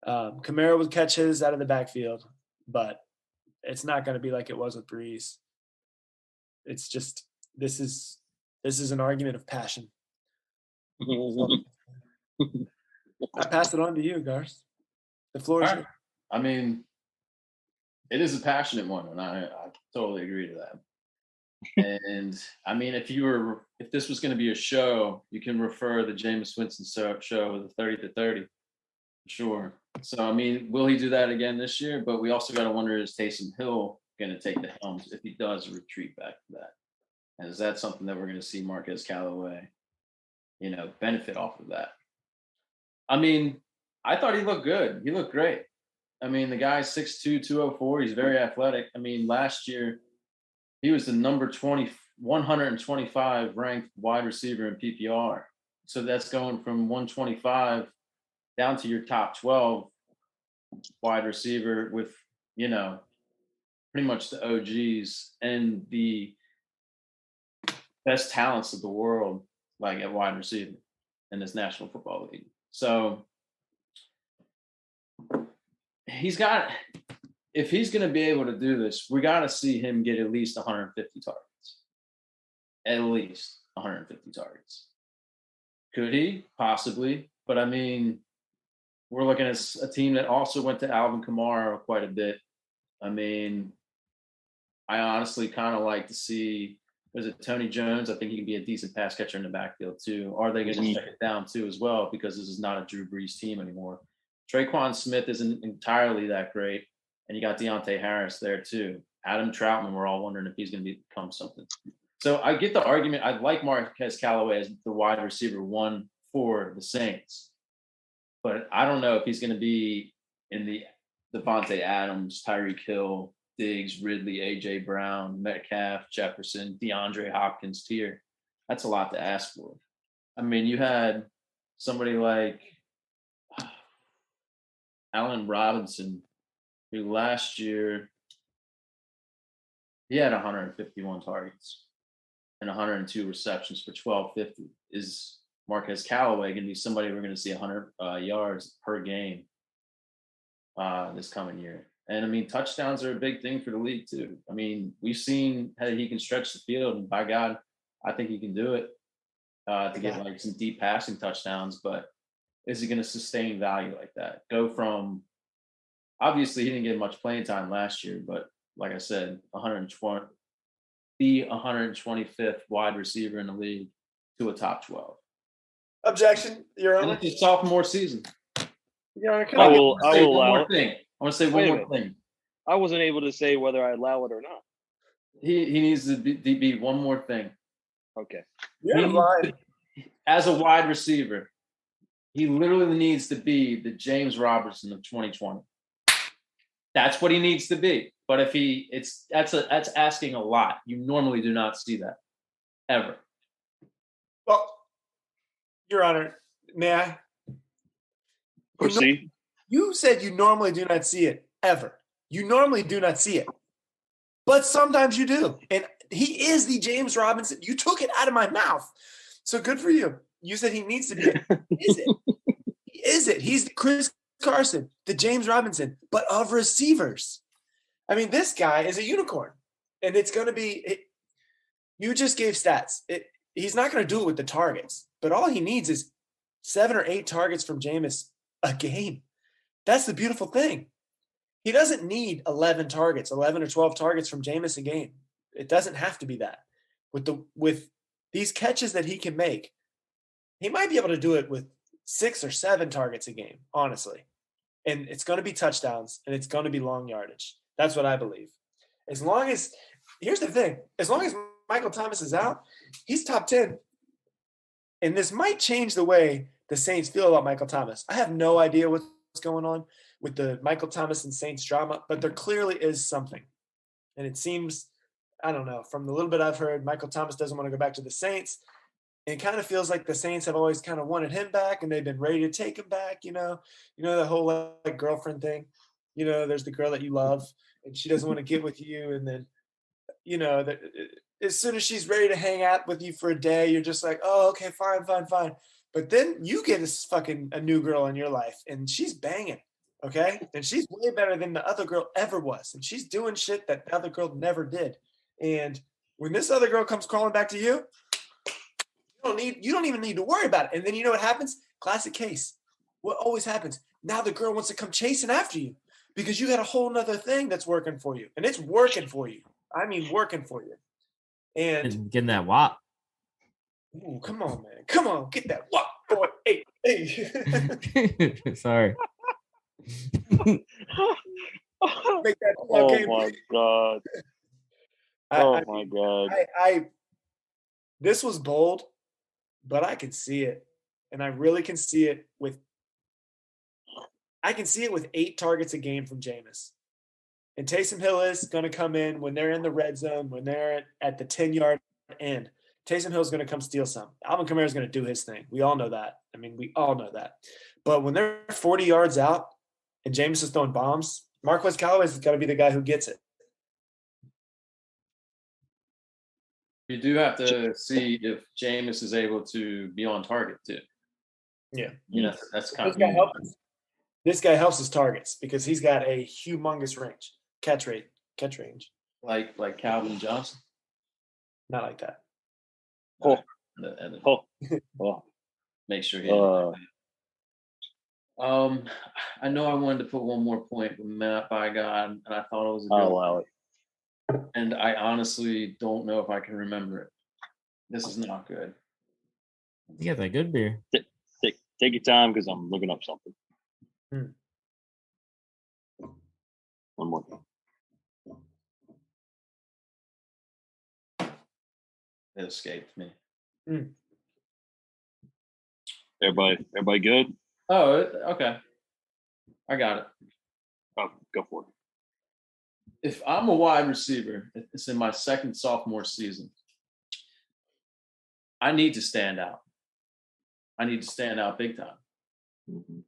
Speaker 1: Kamara would catch his out of the backfield, but it's not going to be like it was with Brees. It's just this is an argument of passion. I pass it on to you, Garth. The floor is yours.
Speaker 2: I mean, it is a passionate one, and I totally agree to that. And I mean, if this was going to be a show, you can refer the Jameis Winston show, the 30 to 30, sure. So I mean, will he do that again this year? But we also got to wonder, is Taysom Hill going to take the helm if he does retreat back to that? And is that something that we're going to see Marquez Callaway, benefit off of that? I mean, I thought he looked good. He looked great. I mean, the guy's 6'2", 204. He's very athletic. I mean, last year, he was the number 125 ranked wide receiver in PPR. So that's going from 125 down to your top 12 wide receiver with, pretty much the OGs and the best talents of the world, like at wide receiver in this National Football League. So if he's going to be able to do this, we got to see him get at least 150 targets. At least 150 targets. Could he? Possibly. But I mean, we're looking at a team that also went to Alvin Kamara quite a bit. I mean, I honestly kind of like to see, was it Tony Jones? I think he can be a decent pass catcher in the backfield too. Are they going to check it down too as well? Because this is not a Drew Brees team anymore. Traquan Smith isn't entirely that great. And you got Deontay Harris there too. Adam Troutman, we're all wondering if he's going to become something. So I get the argument. I like Marquez Callaway as the wide receiver one for the Saints. But I don't know if he's going to be in the Devontae Adams, Tyreek Hill, Diggs, Ridley, A.J. Brown, Metcalf, Jefferson, DeAndre Hopkins tier. That's a lot to ask for. I mean, you had somebody like Allen Robinson, who last year he had 151 targets and 102 receptions for 1,250. Is Marquez Callaway going to be somebody we're going to see 100 yards per game this coming year? And I mean, touchdowns are a big thing for the league too. I mean, we've seen how he can stretch the field, and by God, I think he can do it to get like some deep passing touchdowns. But is he going to sustain value like that? Go from, obviously he didn't get much playing time last year, but like I said, the 125th wide receiver in the league to a top 12.
Speaker 1: Objection, Your Honor.
Speaker 2: And it's his sophomore season.
Speaker 1: Your Honor,
Speaker 4: I will allow it.
Speaker 2: I want to say one more thing.
Speaker 4: I wasn't able to say whether I allow it or not.
Speaker 2: He needs to be one more thing.
Speaker 4: Okay.
Speaker 2: As a wide receiver, he literally needs to be the James Robinson of 2020. That's what he needs to be. But if that's asking a lot. You normally do not see that ever.
Speaker 1: Well, Your Honor, may I
Speaker 4: proceed?
Speaker 1: You said you normally do not see it ever. You normally do not see it, but sometimes you do. And he is the James Robinson. You took it out of my mouth. So good for you. You said he needs to be. He is it? He is it? He's the Chris Carson, the James Robinson, but of receivers. I mean, this guy is a unicorn, and it's going to be. You just gave stats. He's not going to do it with the targets, but all he needs is 7 or 8 targets from Jameis a game. That's the beautiful thing. He doesn't need 11 or 12 targets from Jameis a game. It doesn't have to be that. With these catches that he can make, he might be able to do it with 6 or 7 targets a game, honestly. And it's going to be touchdowns, and it's going to be long yardage. That's what I believe. Here's the thing, as long as Michael Thomas is out, he's top 10. And this might change the way the Saints feel about Michael Thomas. I have no idea what's going on with the Michael Thomas and Saints drama, but there clearly is something. And it seems, I don't know, from the little bit I've heard, Michael Thomas doesn't want to go back to the Saints. And it kind of feels like the Saints have always kind of wanted him back, and they've been ready to take him back, the whole like girlfriend thing. There's the girl that you love, and she doesn't want to get with you. And then, as soon as she's ready to hang out with you for a day, you're just like, oh, okay, fine. But then you get a new girl in your life, and she's banging, okay? And she's way better than the other girl ever was. And she's doing shit that the other girl never did. And when this other girl comes crawling back to you, you don't even need to worry about it. And then you know what happens? Classic case. What always happens? Now the girl wants to come chasing after you because you got a whole nother thing that's working for you. And it's working for you. I mean, working for you. And
Speaker 3: getting that WAP.
Speaker 1: Ooh, come on, man. Come on, get that WAP, boy. Hey.
Speaker 3: Sorry.
Speaker 1: Make that
Speaker 4: oh my god. My god.
Speaker 1: This was bold, but I can see it. And I really can see it with 8 targets a game from Jameis. And Taysom Hill is going to come in when they're in the red zone, when they're at the 10-yard end. Taysom Hill is going to come steal some. Alvin Kamara is going to do his thing. We all know that. I mean, we all know that. But when they're 40 yards out and Jameis is throwing bombs, Marquez Callaway is going to be the guy who gets it.
Speaker 2: You do have to see if Jameis is able to be on target too.
Speaker 1: Yeah.
Speaker 2: That's kind of
Speaker 1: this guy helps his targets because he's got a humongous range, catch range.
Speaker 2: Like Calvin Johnson.
Speaker 1: Not like that.
Speaker 2: Make sure he. I know I wanted to put one more point with Matt by God, and I thought it was a good.
Speaker 4: I'll allow it.
Speaker 2: And I honestly don't know if I can remember it. This is not good.
Speaker 3: You got that good beer.
Speaker 4: Take your time because I'm looking up something. One more thing.
Speaker 2: It escaped me.
Speaker 4: Everybody good?
Speaker 2: Oh, okay. I got it.
Speaker 4: Oh, go for it.
Speaker 2: If I'm a wide receiver, it's in my second sophomore season, I need to stand out. I need to stand out big time.
Speaker 4: Mm-hmm.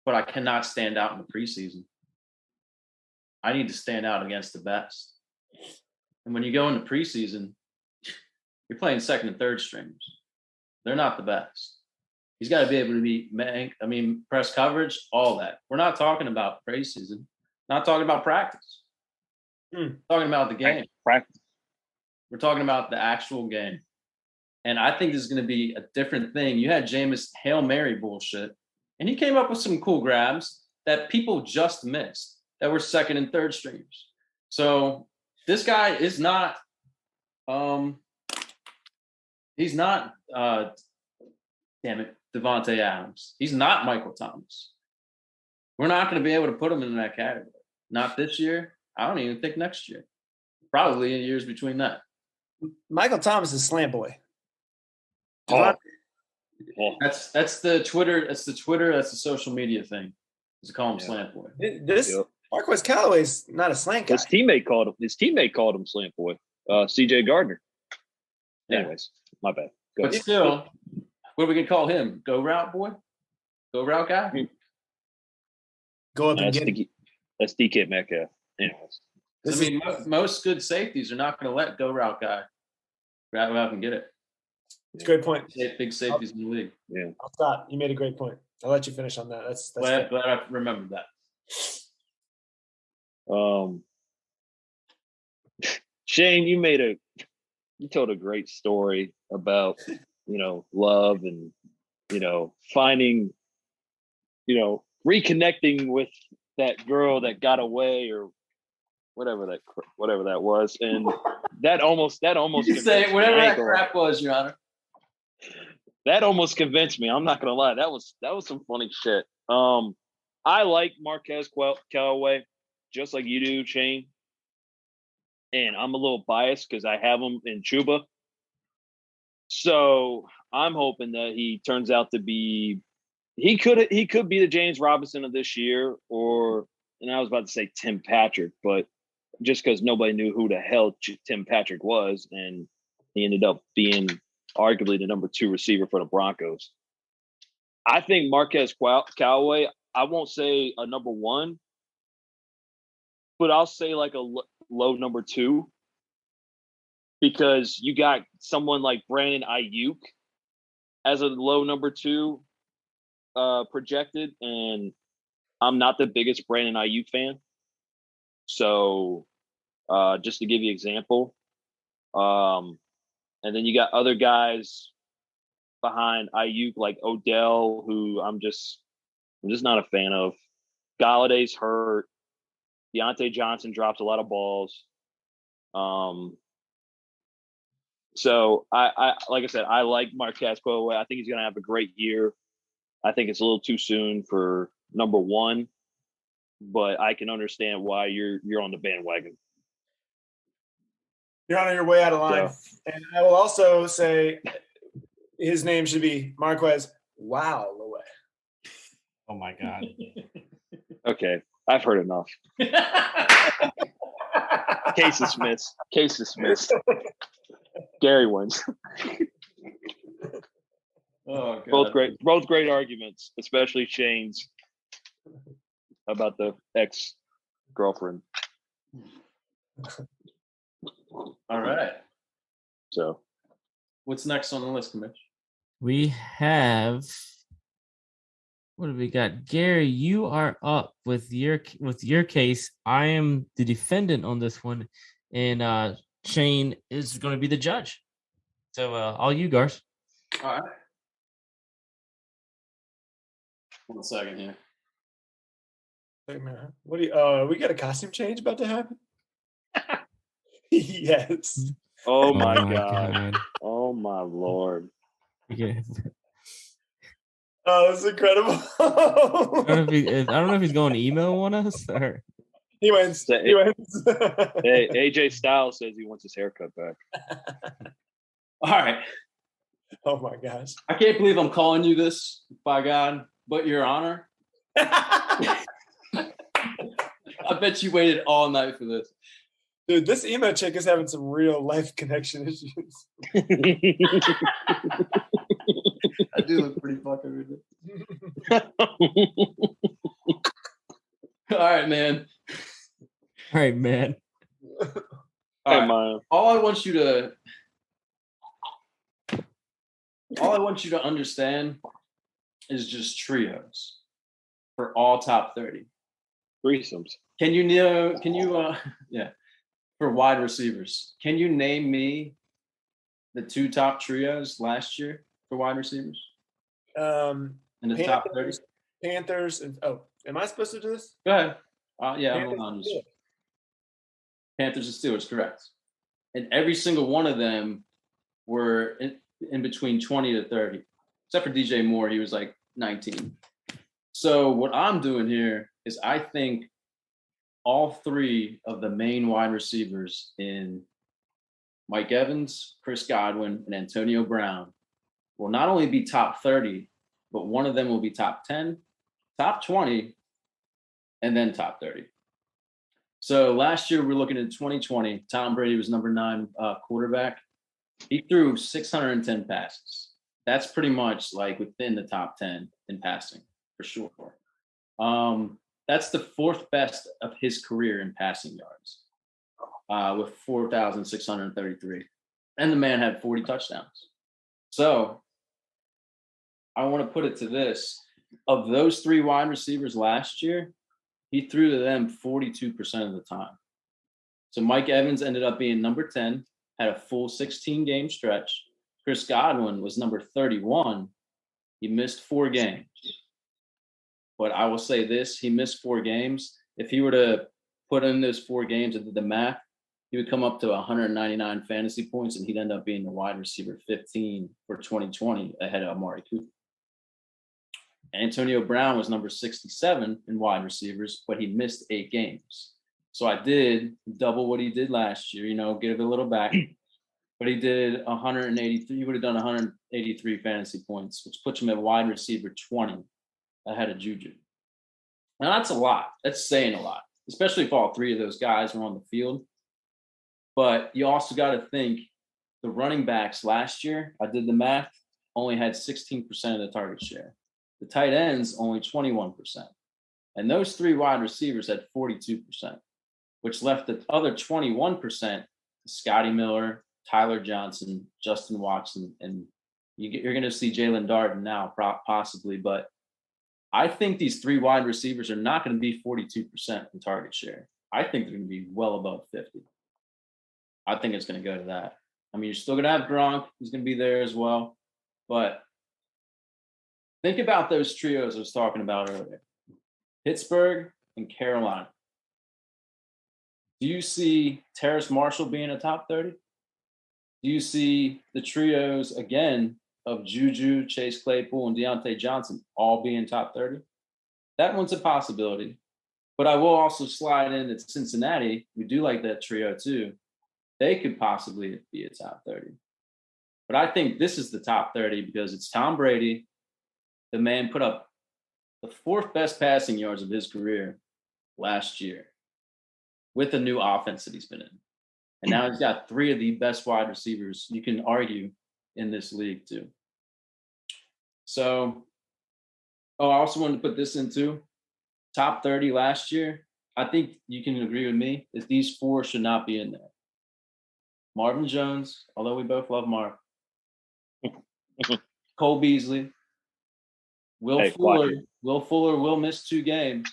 Speaker 2: But I cannot stand out in the preseason. I need to stand out against the best. And when you go into preseason, you're playing second and third stringers. They're not the best. He's got to be able to press coverage, all that. We're not talking about preseason. Not talking about practice. Talking about the game.
Speaker 4: Practice.
Speaker 2: We're talking about the actual game. And I think this is going to be a different thing. You had Jameis Hail Mary bullshit, and he came up with some cool grabs that people just missed that were second and third stringers. So this guy is not he's not Devontae Adams. He's not Michael Thomas. We're not going to be able to put him in that category. Not this year. I don't even think next year. Probably in years between that.
Speaker 1: Michael Thomas is slant boy.
Speaker 2: That's the Twitter. That's the Twitter. That's the social media thing. Is to call him slant boy.
Speaker 1: Marquez Callaway's not a slant guy.
Speaker 4: His teammate called him slant boy. CJ Gardner. Anyways, my bad.
Speaker 2: But still, what are we gonna call him? Go route boy? Go route guy?
Speaker 1: Go up and get him.
Speaker 4: That's DK Metcalf. Anyways.
Speaker 2: Most good safeties are not going to let go route guy grab up and get it.
Speaker 1: It's a great point.
Speaker 2: Big safeties in the league.
Speaker 4: Yeah.
Speaker 1: I'll stop. You made a great point. I'll let you finish on that. That's
Speaker 2: Glad
Speaker 1: fair.
Speaker 2: I remembered that.
Speaker 4: Shane, you told a great story about, love and, finding, reconnecting with that girl that got away or whatever that was. And that almost
Speaker 2: You say
Speaker 4: convinced
Speaker 2: whatever
Speaker 4: me.
Speaker 2: that crap was, Your Honor.
Speaker 4: That almost convinced me. I'm not gonna lie. That was some funny shit. I like Marquez Callaway just like you do, Shane. And I'm a little biased because I have him in Chuba. So I'm hoping that he turns out to be he could be the James Robinson of this year, and I was about to say Tim Patrick, but just because nobody knew who the hell Tim Patrick was, and he ended up being arguably the number 2 receiver for the Broncos. I think Marquez Callaway, I won't say a number 1, but I'll say like a low number 2, because you got someone like Brandon Ayuk as a low number 2 projected, and I'm not the biggest Brandon Ayuk fan. So just to give you an example, and then you got other guys behind Ayuk like Odell, who I'm just not a fan of. Galladay's hurt. Deontay Johnson drops a lot of balls. So I like I said, I like Marquez Callaway. I think he's gonna have a great year. I think it's a little too soon for number 1, but I can understand why you're on the bandwagon.
Speaker 1: You're on your way out of line.
Speaker 4: So,
Speaker 1: and I will also say his name should be Marquez Wow-Laway.
Speaker 3: Oh my God.
Speaker 4: okay, I've heard enough. Case dismissed. Gary wins.
Speaker 2: Oh, God.
Speaker 4: Both great arguments, especially Shane's about the ex-girlfriend.
Speaker 2: All right.
Speaker 4: So,
Speaker 2: what's next on the list, Mitch?
Speaker 3: We have, what have we got? Gary, you are up with your case. I am the defendant on this one, and Shane is going to be the judge. So all you, Garth.
Speaker 2: All right. 1 second here.
Speaker 1: Wait a minute. What do you? We got a costume change about to happen. Yes.
Speaker 4: oh my God. Oh my Lord.
Speaker 3: Yeah.
Speaker 1: Oh, that's incredible.
Speaker 3: I don't know if he's going to email on us or.
Speaker 1: He wins.
Speaker 4: Hey, AJ Styles says he wants his haircut back.
Speaker 2: All right.
Speaker 1: Oh my gosh.
Speaker 2: I can't believe I'm calling you this, by God, but Your Honor. I bet you waited all night for this.
Speaker 1: Dude, this emo chick is having some real life connection issues.
Speaker 2: I do look pretty fucking ridiculous. All right, man.
Speaker 3: All right, man.
Speaker 2: All right. All I want you to understand is just trios for all top 30.
Speaker 4: Threesomes.
Speaker 2: For wide receivers. Can you name me the 2 top trios last year for wide receivers? In the top 30?
Speaker 1: Panthers. Am I supposed to do this?
Speaker 2: Go ahead. Yeah,
Speaker 1: Panthers,
Speaker 2: I'm on. Panthers and Steelers, correct. And every single one of them were in between 20 to 30, except for DJ Moore. He was like 19. So what I'm doing here is I think all 3 of the main wide receivers in Mike Evans, Chris Godwin, and Antonio Brown will not only be top 30, but one of them will be top 10, top 20, and then top 30. So last year, we're looking at 2020. Tom Brady was number 9 quarterback. He threw 610 passes. That's pretty much like within the top 10 in passing, for sure. That's the 4th best of his career in passing yards, with 4,633. And the man had 40 touchdowns. So I want to put it to this. Of those 3 wide receivers last year, he threw to them 42% of the time. So Mike Evans ended up being number 10, had a full 16-game stretch. Chris Godwin was number 31. He missed 4 games. But I will say this, he missed 4 games. If he were to put in those 4 games and did the math, he would come up to 199 fantasy points, and he'd end up being the wide receiver 15 for 2020 ahead of Amari Cooper. Antonio Brown was number 67 in wide receivers, but he missed 8 games. So I did double what he did last year, give it a little back. But he did 183. He would have done 183 fantasy points, which puts him at wide receiver 20 ahead of Juju. Now, that's a lot. That's saying a lot, especially if all 3 of those guys were on the field. But you also got to think the running backs last year, I did the math, only had 16% of the target share. The tight ends, only 21%. And those 3 wide receivers had 42%, which left the other 21% Scotty Miller, Tyler Johnson, Justin Watson, and you're going to see Jalen Darden now, possibly. But I think these 3 wide receivers are not going to be 42% in target share. I think they're going to be well above 50. I think it's going to go to that. I mean, you're still going to have Gronk, who's going to be there as well. But think about those trios I was talking about earlier. Pittsburgh and Carolina. Do you see Terrace Marshall being a top 30? Do you see the trios, again, of Juju, Chase Claypool, and Deontay Johnson all being top 30? That one's a possibility. But I will also slide in that Cincinnati, we do like that trio too. They could possibly be a top 30. But I think this is the top 30 because it's Tom Brady. The man put up the 4th best passing yards of his career last year with the new offense that he's been in. And now he's got 3 of the best wide receivers you can argue in this league too. So, I also wanted to put this into top 30 last year. I think you can agree with me that these 4 should not be in there. Marvin Jones, although we both love Marv. Cole Beasley. Will Fuller will miss 2 games.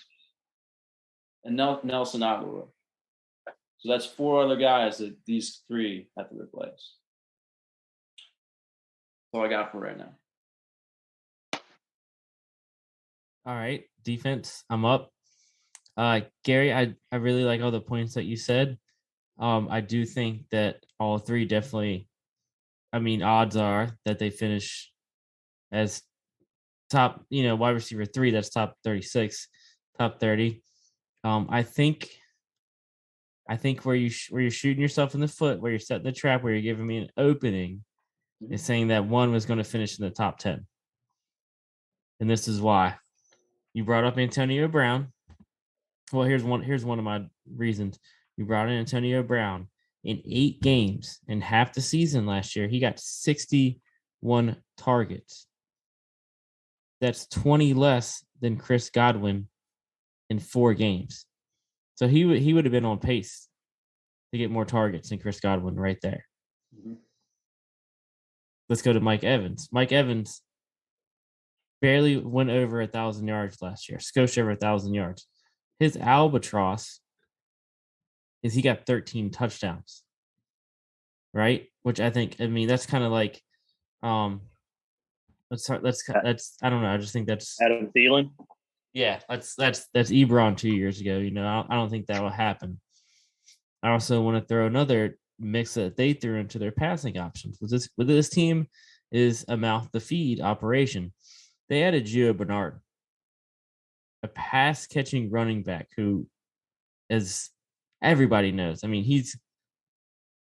Speaker 2: And Nelson Aguilar. So that's 4 other guys that these 3 have to replace. That's all I got for right now.
Speaker 3: All right, defense, I'm up. Gary, I really like all the points that you said. I do think that all 3 definitely, odds are that they finish as top, wide receiver 3, that's top 36, top 30. I think where you're shooting yourself in the foot, where you're setting the trap, where you're giving me an opening, is saying that one was going to finish in the top 10. And this is why. You brought up Antonio Brown. Well, here's one of my reasons. You brought in Antonio Brown. In 8 games in half the season last year, he got 61 targets. That's 20 less than Chris Godwin in 4 games. So he would have been on pace to get more targets than Chris Godwin right there. Mm-hmm. Let's go to Mike Evans. Mike Evans barely went over 1,000 yards last year. Scotched over 1,000 yards. His albatross is he got 13 touchdowns, right? Which I think, that's kind of like, that's I don't know. I just think that's
Speaker 4: Adam Thielen.
Speaker 3: Yeah, that's Ebron 2 years ago. I don't think that will happen. I also want to throw another mix that they threw into their passing options. With this team is a mouth to feed operation. They added Gio Bernard, a pass catching running back who, as everybody knows, he's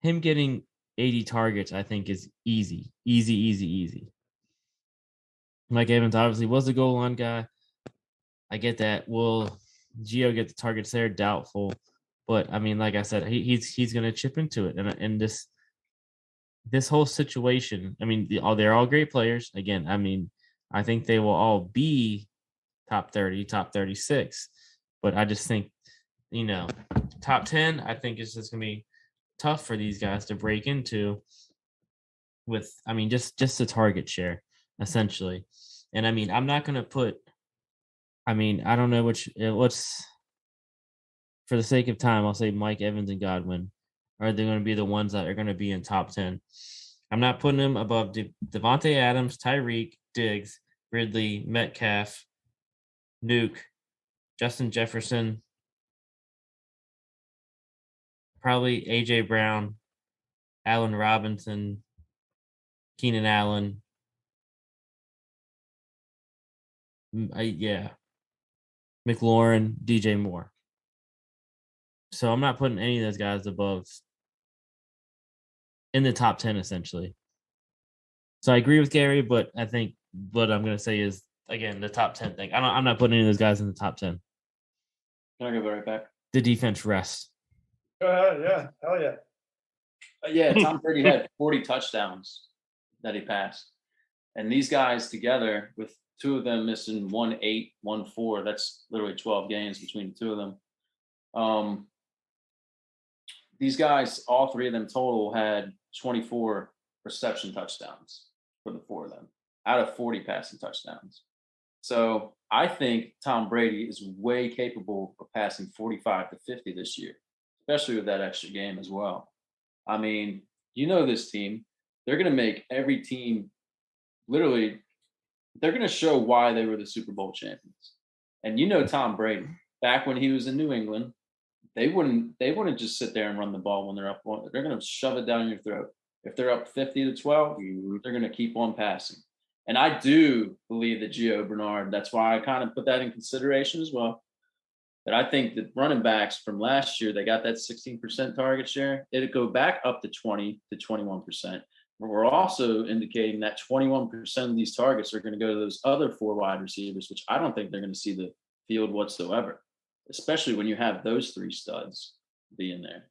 Speaker 3: him getting 80 targets. I think is easy. Mike Evans obviously was a goal line guy. I get that. Will Gio get the targets there? Doubtful. But like I said, he's going to chip into it. And this whole situation, they're all great players. Again, I think they will all be top 30, top 36. But I just think, top 10, I think it's just going to be tough for these guys to break into. with, I mean, just the target share essentially. And I mean, I'm not going to put, I mean, I don't know what's for the sake of time, I'll say Mike Evans and Godwin are they going to be the ones that are going to be in top 10. I'm not putting them above Devontae Adams, Tyreek, Diggs, Ridley, Metcalf, Nuke, Justin Jefferson, probably AJ Brown, Allen Robinson, Keenan Allen. Yeah. McLaurin, DJ Moore. So I'm not putting any of those guys above in the top 10 essentially. So I agree with Gary, but I think what I'm going to say is again the top 10 thing. I'm not putting any of those guys in the top 10.
Speaker 2: Can I go right back?
Speaker 3: The defense rests.
Speaker 1: Go ahead, yeah, hell yeah.
Speaker 2: Yeah, Tom Brady had 40 touchdowns that he passed. And these guys together, with two of them missing 1-8, 1-4, that's literally 12 games between the two of them. These guys, all three of them total, had 24 reception touchdowns for the four of them out of 40 passing touchdowns. So I think Tom Brady is way capable of passing 45 to 50 this year, especially with that extra game as well. I mean, this team, they're going to make every team literally, they're going to show why they were the Super Bowl champions. And Tom Brady, back when he was in New England, they wouldn't just sit there and run the ball when they're up one. They're going to shove it down your throat. If they're up 50-12, they're going to keep on passing. And I do believe that Gio Bernard, that's why I kind of put that in consideration as well. That I think that running backs from last year, they got that 16% target share. It'd go back up to 20 to 21%. But we're also indicating that 21% of these targets are going to go to those other four wide receivers, which I don't think they're going to see the field whatsoever, especially when you have those three studs being there.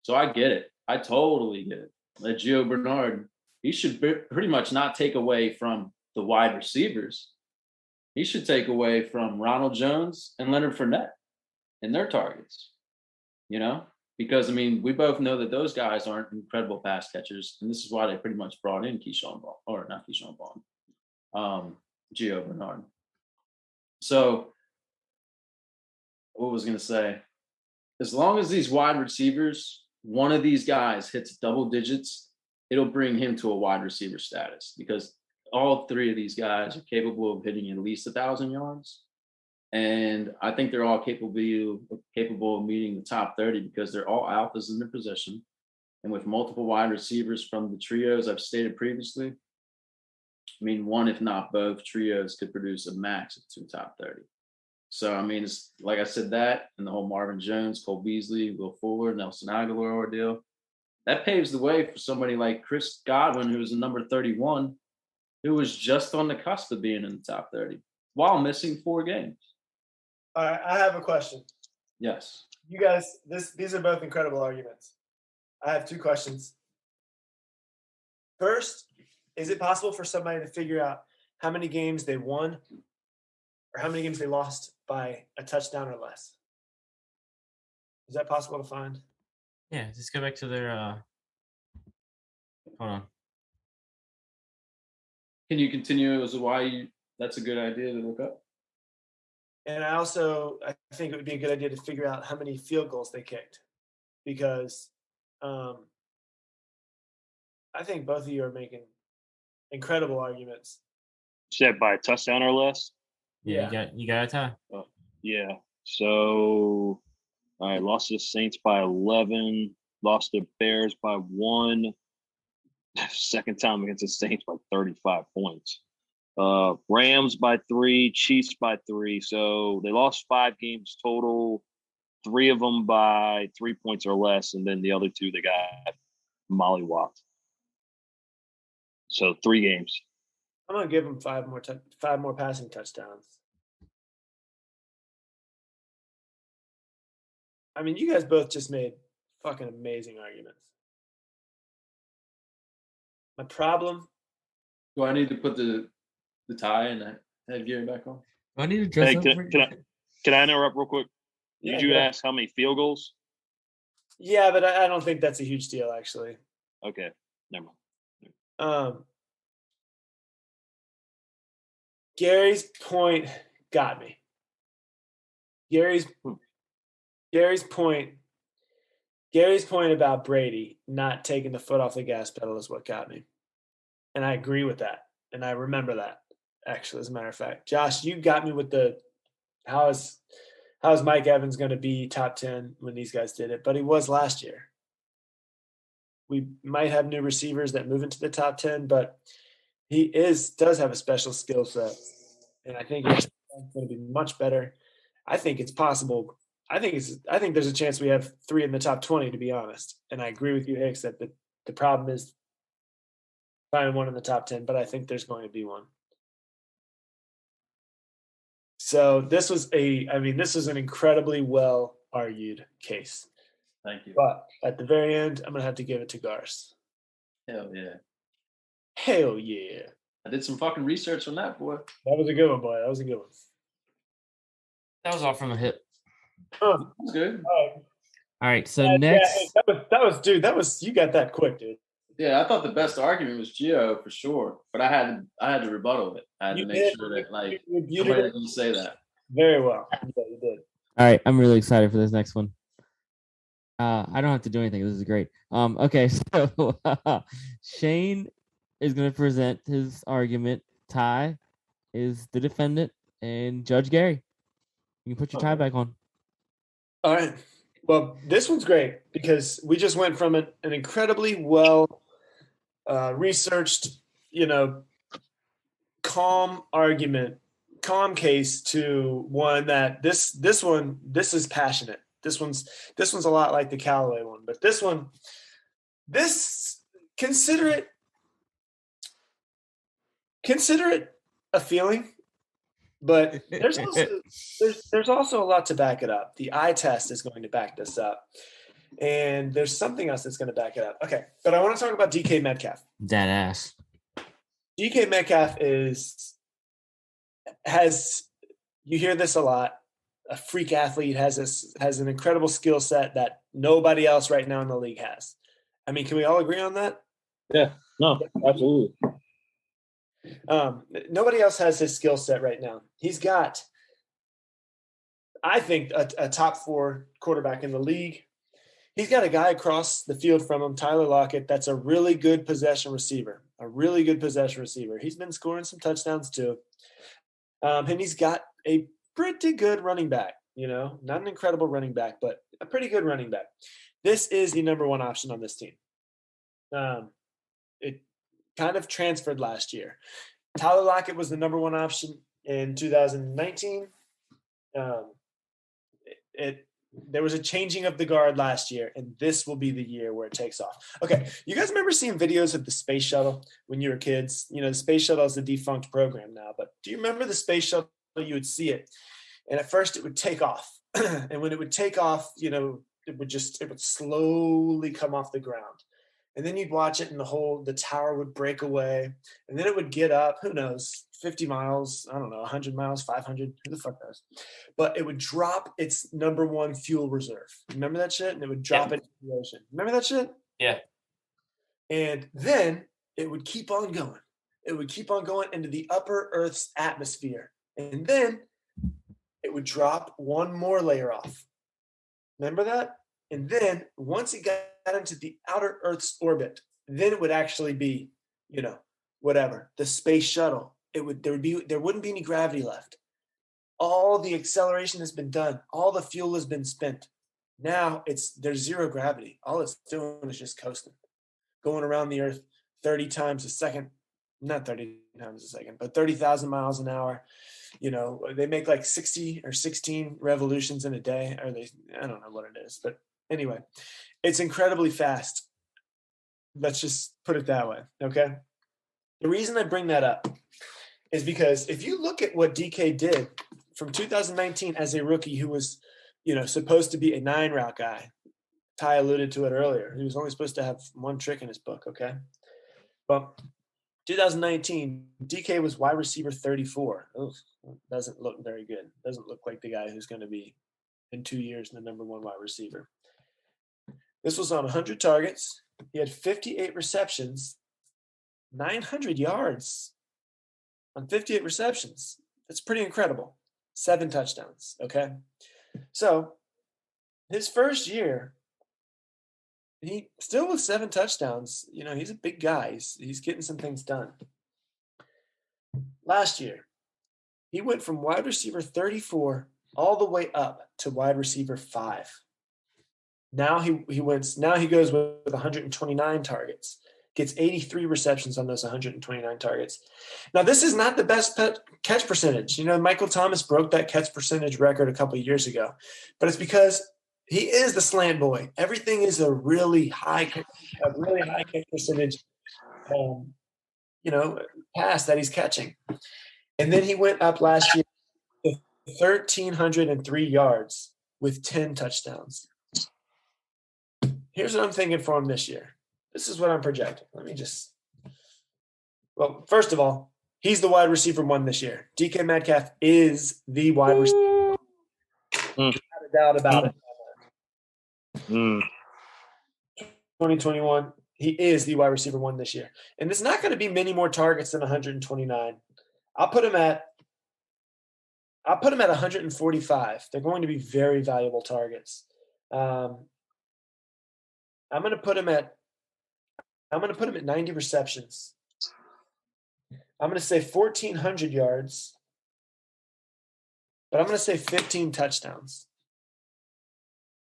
Speaker 2: So I get it. I totally get it. That Gio Bernard, he should pretty much not take away from the wide receivers. He should take away from Ronald Jones and Leonard Fournette in their targets, because, I mean, we both know that those guys aren't incredible pass catchers, and this is why they pretty much brought in Keyshawn Vaughn, or not Keyshawn Vaughn, Gio Bernard. So what was going to say? As long as these wide receivers, one of these guys hits double digits, it'll bring him to a wide receiver status because all three of these guys are capable of hitting at least 1,000 yards. And I think they're all capable of meeting the top 30 because they're all alphas in their position. And with multiple wide receivers from the trios I've stated previously, I mean, one, if not both trios could produce a max of 2 top 30. So, I mean, it's like I said, that and the whole Marvin Jones, Cole Beasley, Will Fuller, Nelson Aguilar ordeal, that paves the way for somebody like Chris Godwin, who was the number 31, who was just on the cusp of being in the top 30 while missing 4 games.
Speaker 1: All right, I have a question.
Speaker 2: Yes.
Speaker 1: You guys, these are both incredible arguments. I have 2 questions. First, is it possible for somebody to figure out how many games they won or how many games they lost by a touchdown or less? Is that possible to find?
Speaker 3: Yeah, just go back to their hold on.
Speaker 2: Can you continue as to why that's a good idea to look up?
Speaker 1: And I think it would be a good idea to figure out how many field goals they kicked, because I think both of you are making incredible arguments.
Speaker 4: Said by a touchdown or less?
Speaker 3: Yeah. You got a tie.
Speaker 4: Yeah. So I lost to the Saints by 11, lost to Bears by 1. Second time against the Saints by 35 points. Rams by 3, Chiefs by 3. So they lost 5 games total, 3 of them by 3 points or less, and then the other 2 they got mollywopped. So 3 games.
Speaker 1: I'm gonna give them 5 more passing touchdowns. I mean, you guys both just made fucking amazing arguments. My problem.
Speaker 2: Do I need to put the tie and headgear back on?
Speaker 3: Do I need to dress up?
Speaker 4: Can I interrupt real quick? Did you
Speaker 1: Yeah.
Speaker 4: ask how many field goals?
Speaker 1: Yeah, but I don't think that's a huge deal, actually.
Speaker 4: Okay, never mind.
Speaker 1: Gary's point got me. Gary's point about Brady not taking the foot off the gas pedal is what got me. And I agree with that. And I remember that, actually, as a matter of fact. Josh, you got me with the how is Mike Evans going to be top 10 when these guys did it? But he was last year. We might have new receivers that move into the top 10, but he does have a special skill set. And I think it's going to be much better. I think it's possible. I think there's a chance we have 3 in the top 20, to be honest. And I agree with you, Hicks, that the problem is finding one in the top 10, but I think there's going to be one. So this was an incredibly well argued case.
Speaker 2: Thank you.
Speaker 1: But at the very end, I'm going to have to give it to Garce.
Speaker 2: Hell yeah.
Speaker 1: Hell yeah.
Speaker 2: I did some fucking research on that, boy.
Speaker 1: That was a good one, boy. That was a good one.
Speaker 3: That was all from the hip.
Speaker 1: Oh,
Speaker 2: That's good.
Speaker 1: all
Speaker 3: right. So
Speaker 1: right.
Speaker 3: next,
Speaker 1: that was you got that quick, dude.
Speaker 2: Yeah, I thought the best argument was Gio for sure, but I had to rebuttal it. I had to make sure that somebody didn't say that.
Speaker 1: Very well. Yeah, you did.
Speaker 3: All right, I'm really excited for this next one. I don't have to do anything. This is great. Okay, so Shane is going to present his argument. Ty is the defendant, and Judge Gary, you can put your tie back on.
Speaker 1: All right. Well, this one's great because we just went from an incredibly well researched, calm case to one that this is passionate. This one's a lot like the Callaway one, but consider it a feeling, but there's also a lot to back it up. The eye test is going to back this up, and there's something else that's going to back it up. Okay, but I want to talk about DK Metcalf.
Speaker 3: That ass.
Speaker 1: DK Metcalf has you hear this a lot. A freak athlete, has an incredible skill set that nobody else right now in the league has. I mean, can we all agree on that?
Speaker 4: Yeah, no, absolutely.
Speaker 1: Nobody else has his skill set right now. He's got, I think, a top 4 quarterback in the league. He's got a guy across the field from him, Tyler Lockett, that's a really good possession receiver. He's been scoring some touchdowns too. And he's got a pretty good running back, not an incredible running back, but a pretty good running back. This is the number 1 option on this team. It kind of transferred last year. Tyler Lockett was the number 1 option in 2019. There was a changing of the guard last year, and this will be the year where it takes off. Okay, you guys remember seeing videos of the space shuttle when you were kids? The space shuttle is a defunct program now, but do you remember the space shuttle? You would see it, and at first it would take off, and when it would take off, it would slowly come off the ground, and then you'd watch it, and the tower would break away, and then it would get up. Who knows? 50 miles, I don't know, 100 miles, 500, who the fuck knows? But it would drop its number 1 fuel reserve. Remember that shit? And it would drop it into the ocean. Remember that shit?
Speaker 3: Yeah.
Speaker 1: And then it would keep on going. It would keep on going into the upper Earth's atmosphere. And then it would drop 1 more layer off. Remember that? And then once it got into the outer Earth's orbit, then it would actually be, whatever, the space shuttle. There wouldn't be any gravity left. All the acceleration has been done. All the fuel has been spent. Now there's zero gravity. All it's doing is just coasting, going around the Earth 30 times a second. Not 30 times a second, but 30,000 miles an hour. They make like 60 or 16 revolutions in a day. I don't know what it is, but anyway, it's incredibly fast. Let's just put it that way. Okay. The reason I bring that up is because if you look at what DK did from 2019 as a rookie who was, supposed to be a 9 route guy. Ty alluded to it earlier. He was only supposed to have 1 trick in his book, okay? But 2019, DK was wide receiver 34. Doesn't look very good. Doesn't look like the guy who's going to be in 2 years the number 1 wide receiver. This was on 100 targets. He had 58 receptions 900 yards on 58 receptions. That's pretty incredible. 7 touchdowns. Okay. So his first year, he still with 7 touchdowns. You know, he's a big guy. He's getting some things done. Last year, he went from wide receiver 34 all the way up to wide receiver 5. Now he goes with 129 targets, gets 83 receptions on those 129 targets. Now, this is not the best catch percentage. You know, Michael Thomas broke that catch percentage record a couple of years ago, but it's because he is the slant boy. Everything is a really high catch percentage, pass that he's catching. And then he went up last year to 1,303 yards with 10 touchdowns. Here's what I'm thinking for him this year. This is what I'm projecting. First of all, he's the wide receiver 1 this year. DK Metcalf is the wide receiver. Not a doubt about it. 2021, he is the wide receiver 1 this year. And it's not going to be many more targets than 129. I'll put him at 145. They're going to be very valuable targets. I'm going to put him at 90 receptions. I'm going to say 1,400 yards, but I'm going to say 15 touchdowns.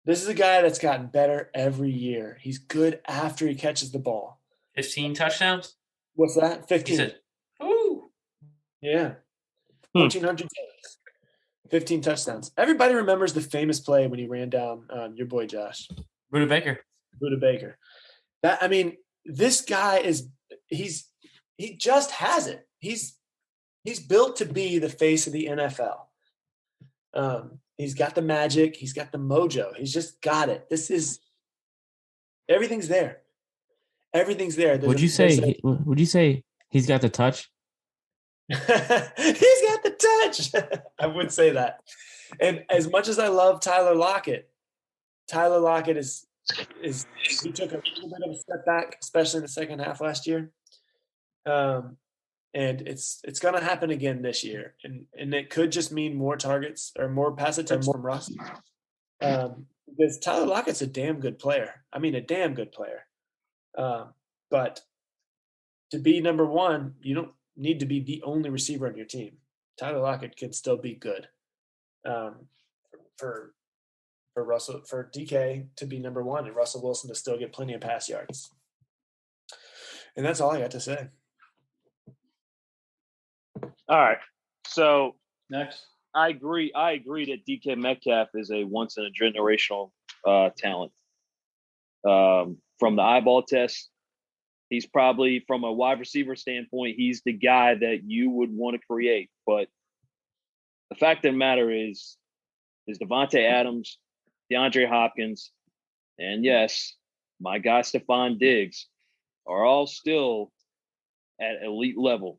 Speaker 1: This is a guy that's gotten better every year. He's good after he catches the ball.
Speaker 5: 15 touchdowns?
Speaker 1: What's that? 15.
Speaker 5: He said, ooh.
Speaker 1: Yeah. 1,400 yards. 15 touchdowns. Everybody remembers the famous play when he ran down your boy Josh.
Speaker 5: Buda Baker.
Speaker 1: This guy he just has it. He's built to be the face of the NFL. He's got the magic. He's got the mojo. He's just got it. Everything's there. Everything's there.
Speaker 3: Would you say he's got the touch?
Speaker 1: He's got the touch. I would say that. And as much as I love Tyler Lockett is he took a little bit of a step back, especially in the second half last year. And it's going to happen again this year. And it could just mean more targets or more pass attempts from Russ. Because Tyler Lockett's a damn good player. A damn good player. But to be number 1, you don't need to be the only receiver on your team. Tyler Lockett can still be good. For DK to be number 1 and Russell Wilson to still get plenty of pass yards. And that's all I got to say.
Speaker 4: All right. So
Speaker 2: Next.
Speaker 4: I agree that DK Metcalf is a once in a generational talent. From the eyeball test, he's probably, from a wide receiver standpoint, he's the guy that you would want to create. But the fact of the matter is Davante Adams, DeAndre Hopkins, and yes, my guy Stephon Diggs are all still at elite level,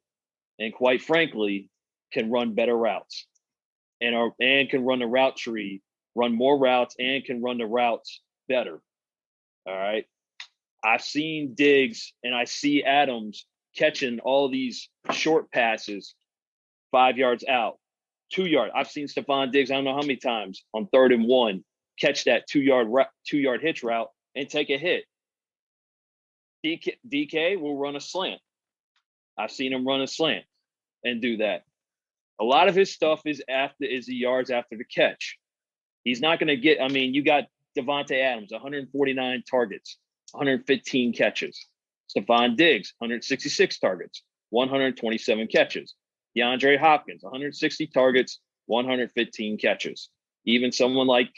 Speaker 4: and quite frankly, can run better routes, and can run the route tree, run more routes, and can run the routes better. All right. I've seen Diggs and I see Adams catching all these short passes 5 yards out, 2 yards. I've seen Stephon Diggs, I don't know how many times, on 3rd and 1, catch that 2 yard hitch route and take a hit. DK will run a slant. I've seen him run a slant and do that. A lot of his stuff is the yards after the catch. He's not going to get, you got Davante Adams, 149 targets, 115 catches. Stephon Diggs, 166 targets, 127 catches. DeAndre Hopkins, 160 targets, 115 catches. Even someone like,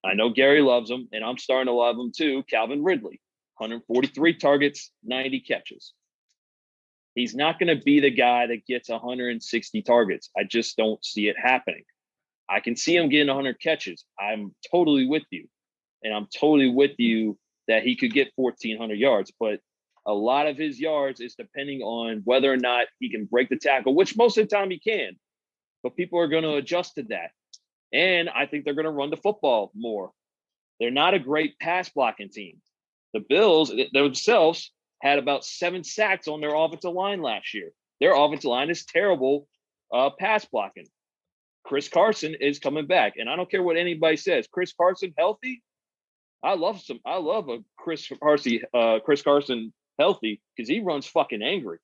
Speaker 4: I know Gary loves him, and I'm starting to love him too, Calvin Ridley, 143 targets, 90 catches. He's not going to be the guy that gets 160 targets. I just don't see it happening. I can see him getting 100 catches. I'm totally with you. And I'm totally with you that he could get 1,400 yards. But a lot of his yards is depending on whether or not he can break the tackle, which most of the time he can. But people are going to adjust to that. And I think they're going to run the football more. They're not a great pass blocking team. The Bills themselves had about 7 sacks on their offensive line last year. Their offensive line is terrible pass blocking. Chris Carson is coming back, and I don't care what anybody says. Chris Carson healthy? I love a Chris Carson healthy because he runs fucking angry.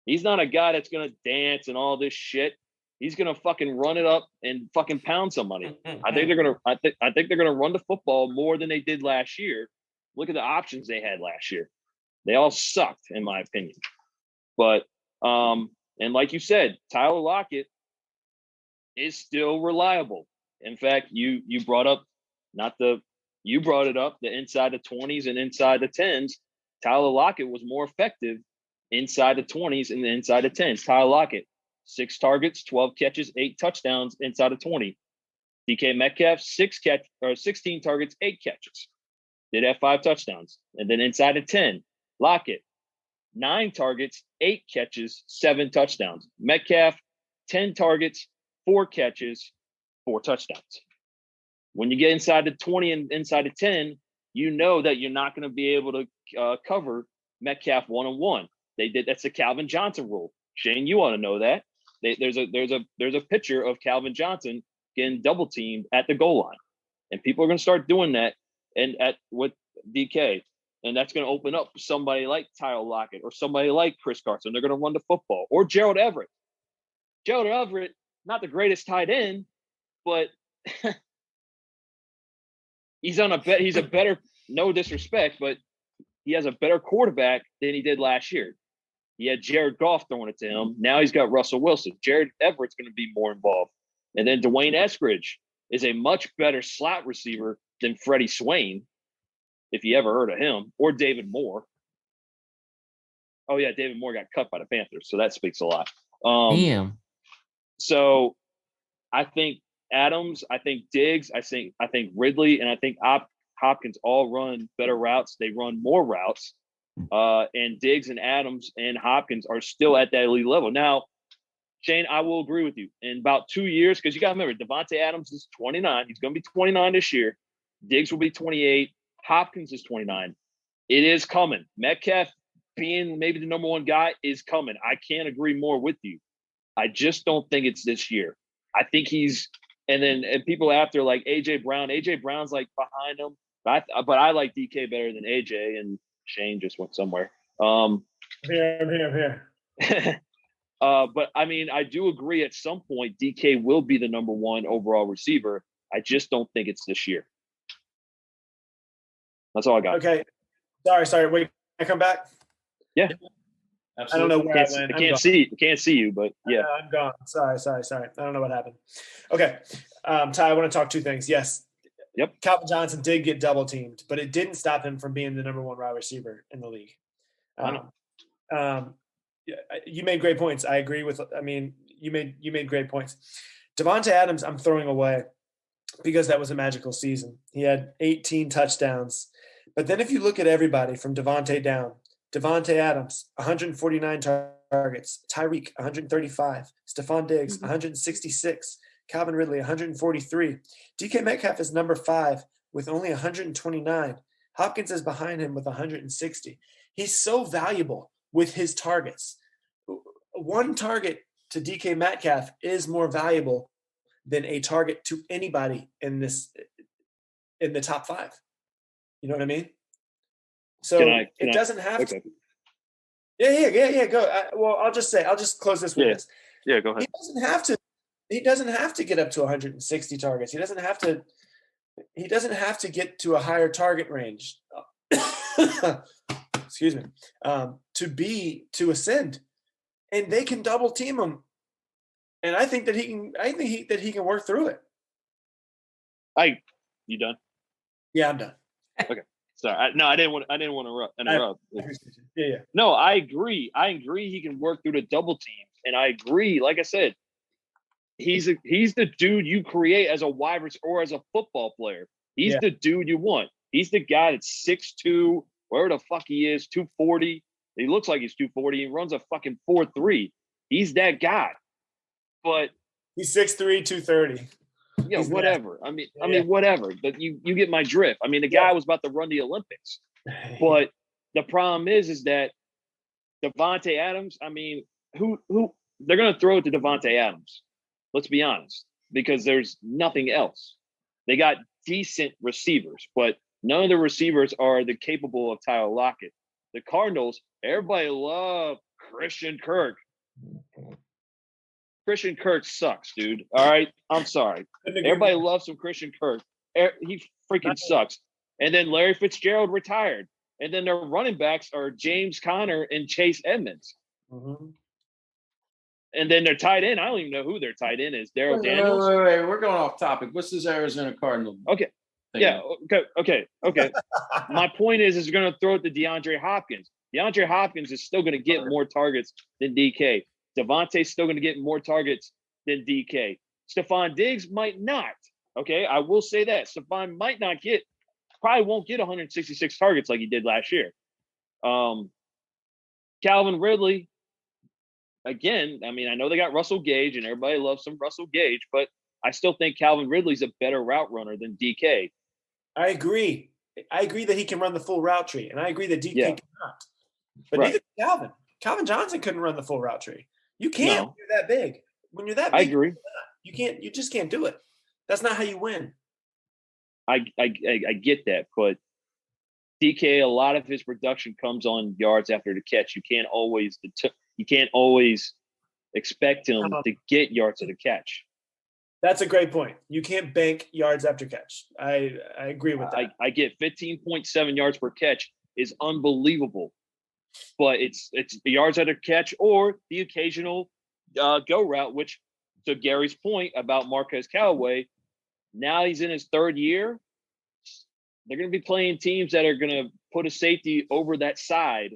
Speaker 4: He's not a guy that's gonna dance and all this shit. He's gonna fucking run it up and fucking pound somebody. I think they're gonna run the football more than they did last year. Look at the options they had last year. They all sucked, in my opinion. But and like you said, Tyler Lockett is still reliable. In fact, you brought it up, the inside the 20s and inside the 10s. Tyler Lockett was more effective inside the 20s and the inside the 10s. Tyler Lockett, 6 targets, 12 catches, 8 touchdowns inside the 20. DK Metcalf, 16 targets, 8 catches. Did have 5 touchdowns. And then inside the 10, Lockett, 9 targets, 8 catches, 7 touchdowns. Metcalf, 10 targets, 4 catches, 4 touchdowns. When you get inside the 20 and inside the 10, you know that you're not going to be able to cover Metcalf one-on-one. That's the Calvin Johnson rule. Shane, you want to know that. There's a picture of Calvin Johnson getting double teamed at the goal line, and people are going to start doing that with DK, and that's going to open up somebody like Tyler Lockett or somebody like Chris Carson. They're going to run the football, or Gerald Everett. Gerald Everett, not the greatest tight end, but he's a better, no disrespect, but he has a better quarterback than he did last year. He had Jared Goff throwing it to him. Now he's got Russell Wilson. Jared Everett's going to be more involved. And then Dwayne Eskridge is a much better slot receiver than Freddie Swain, if you ever heard of him, or David Moore. Oh, yeah, David Moore got cut by the Panthers, so that speaks a lot.
Speaker 3: Damn.
Speaker 4: So I think Adams, I think Diggs, I think Ridley, and I think Hopkins all run better routes. They run more routes. And Diggs and Adams and Hopkins are still at that elite level. Now, Shane, I will agree with you. In about 2 years, because you got to remember, Devontae Adams is 29. He's going to be 29 this year. Diggs will be 28. Hopkins is 29. It is coming. Metcalf being maybe the number one guy is coming. I can't agree more with you. I just don't think it's this year. I think he's – and people after like A.J. Brown. A.J. Brown's like behind him. But I like DK better than A.J., and Shane just went somewhere.
Speaker 1: I'm here.
Speaker 4: But, I mean, I do agree at some point DK will be the number one overall receiver. I just don't think it's this year. That's all I got.
Speaker 1: Okay. Sorry. Wait, can I come back?
Speaker 4: Yeah.
Speaker 2: Absolutely.
Speaker 1: I don't know where I went.
Speaker 4: I can't see you, but yeah.
Speaker 1: I'm gone. Sorry. I don't know what happened. Okay. Ty, I want to talk 2 things. Yes.
Speaker 4: Yep.
Speaker 1: Calvin Johnson did get double teamed, but it didn't stop him from being the number one wide receiver in the league. You made great points. I agree with. I mean, you made great points. Devontae Adams, I'm throwing away because that was a magical season. He had 18 touchdowns, but then if you look at everybody from Devontae down, Devontae Adams, 149 targets, Tyreek, 135, Stephon Diggs, 166. Calvin Ridley, 143. DK Metcalf is number 5 with only 129. Hopkins is behind him with 160. He's so valuable with his targets. 1 target to DK Metcalf is more valuable than a target to anybody in the top 5. You know what I mean? So it doesn't have to. Yeah. Go. I'll just close this with this.
Speaker 4: Yeah, go ahead.
Speaker 1: He doesn't have to get up to 160 targets. He doesn't have to get to a higher target range. Excuse me. To ascend, and they can double team him. And I think that he can work through it.
Speaker 4: You done?
Speaker 1: Yeah, I'm done.
Speaker 4: Okay. Sorry. I didn't want to interrupt.
Speaker 1: Yeah.
Speaker 4: No, I agree. He can work through the double teams, and I agree. Like I said, he's the dude you create as a wide receiver or as a football player. He's the dude you want. He's the guy that's 6'2", wherever the fuck he is, 240. He looks like he's 240. He runs a fucking 4.3. He's that guy. But
Speaker 1: he's 6'3", 230.
Speaker 4: Yeah, whatever. I mean, whatever. But you get my drift. I mean, the guy was about to run the Olympics. But the problem is that Devontae Adams, I mean, who they're going to throw it to Devontae Adams. Let's be honest, because there's nothing else. They got decent receivers, but none of the receivers are the capable of Tyler Lockett. The Cardinals, everybody love Christian Kirk. Christian Kirk sucks, dude. All right, I'm sorry. Everybody loves some Christian Kirk. He freaking sucks. And then Larry Fitzgerald retired. And then their running backs are James Conner and Chase Edmonds.
Speaker 1: Mm-hmm.
Speaker 4: And then their tight end, I don't even know who their tight end is. Daryl Daniels.
Speaker 2: Wait. We're going off topic. What's this Arizona Cardinal?
Speaker 4: Okay. Yeah. Okay. My point is they're going to throw it to DeAndre Hopkins. DeAndre Hopkins is still going to get more targets than DK. Devontae's still going to get more targets than DK. Stephon Diggs might not. Okay. I will say that. Stephon might not probably won't get 166 targets like he did last year. Calvin Ridley, again, I mean, I know they got Russell Gage and everybody loves some Russell Gage, but I still think Calvin Ridley's a better route runner than DK.
Speaker 1: I agree. That he can run the full route tree, and I agree that DK cannot. But
Speaker 4: Right.
Speaker 1: neither can Calvin. Calvin Johnson couldn't run the full route tree. You can't when you're that big. When you're that big,
Speaker 4: I agree.
Speaker 1: You can't. You just can't do it. That's not how you win.
Speaker 4: I get that, but DK, a lot of his production comes on yards after the catch. You can't always expect him to get yards at the catch.
Speaker 1: That's a great point. You can't bank yards after catch. I agree with that.
Speaker 4: I get 15.7 yards per catch is unbelievable, but it's the yards after catch or the occasional go route, which to Gary's point about Marquez Callaway, now he's in his third year. They're going to be playing teams that are going to put a safety over that side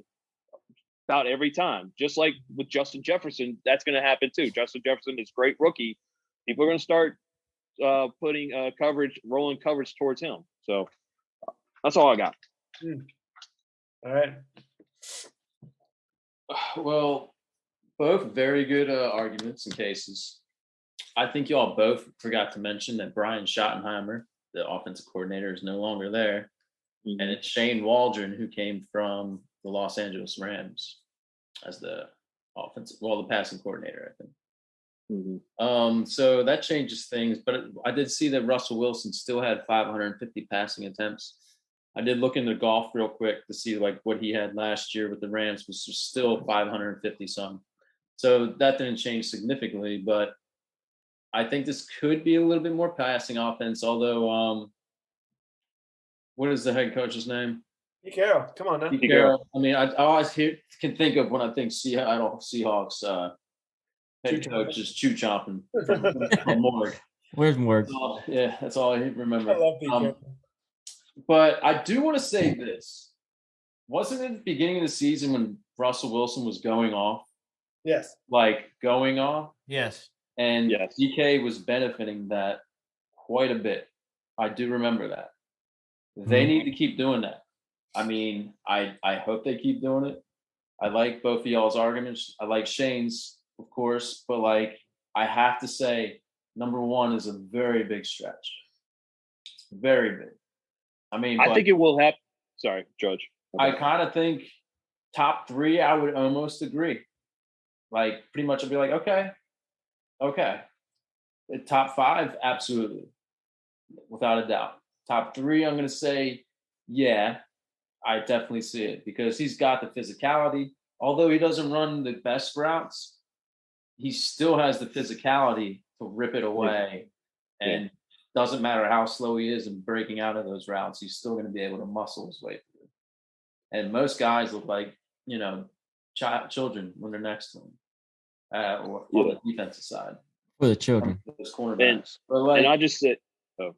Speaker 4: about every time. Just like with Justin Jefferson, that's going to happen too. Justin Jefferson is a great rookie. People are going to start putting rolling coverage towards him. So that's all I got.
Speaker 1: All right.
Speaker 2: Well, both very good arguments and cases. I think y'all both forgot to mention that Brian Schottenheimer, the offensive coordinator, is no longer there. Mm-hmm. And it's Shane Waldron who came from the Los Angeles Rams as the passing coordinator, I think. Mm-hmm. So that changes things. But I did see that Russell Wilson still had 550 passing attempts. I did look into golf real quick to see like what he had last year with the Rams was still 550 some. So that didn't change significantly, but I think this could be a little bit more passing offense, although what is the head coach's name?
Speaker 1: Pete Carroll. Come on now.
Speaker 2: Pete Carroll. I mean, I always can think of when I think Seahawks head coach is Chew Chomping from Morgue.
Speaker 3: Where's Morgue?
Speaker 2: That's all I remember.
Speaker 1: I love Pete Carroll.
Speaker 2: But I do want to say this. Wasn't it the beginning of the season when Russell Wilson was going off?
Speaker 1: Yes.
Speaker 2: Like going off?
Speaker 5: Yes.
Speaker 2: And DK was benefiting that quite a bit. I do remember that. They need to keep doing that. I mean, I hope they keep doing it. I like both of y'all's arguments. I like Shane's, of course, but like I have to say, number one is a very big stretch. Very big. I mean,
Speaker 4: I think it will happen. Sorry, Judge.
Speaker 2: I kind of think top three, I would almost agree. Like pretty much I'd be like, okay. The top five, absolutely. Without a doubt. Top three, I'm going to say, yeah, I definitely see it because he's got the physicality. Although he doesn't run the best routes, he still has the physicality to rip it away. Yeah. And doesn't matter how slow he is in breaking out of those routes, he's still going to be able to muscle his way through. And most guys look like, children when they're next to him. Or on the defensive side.
Speaker 3: For the children.
Speaker 2: Those cornerbacks. And
Speaker 4: I just said,
Speaker 2: go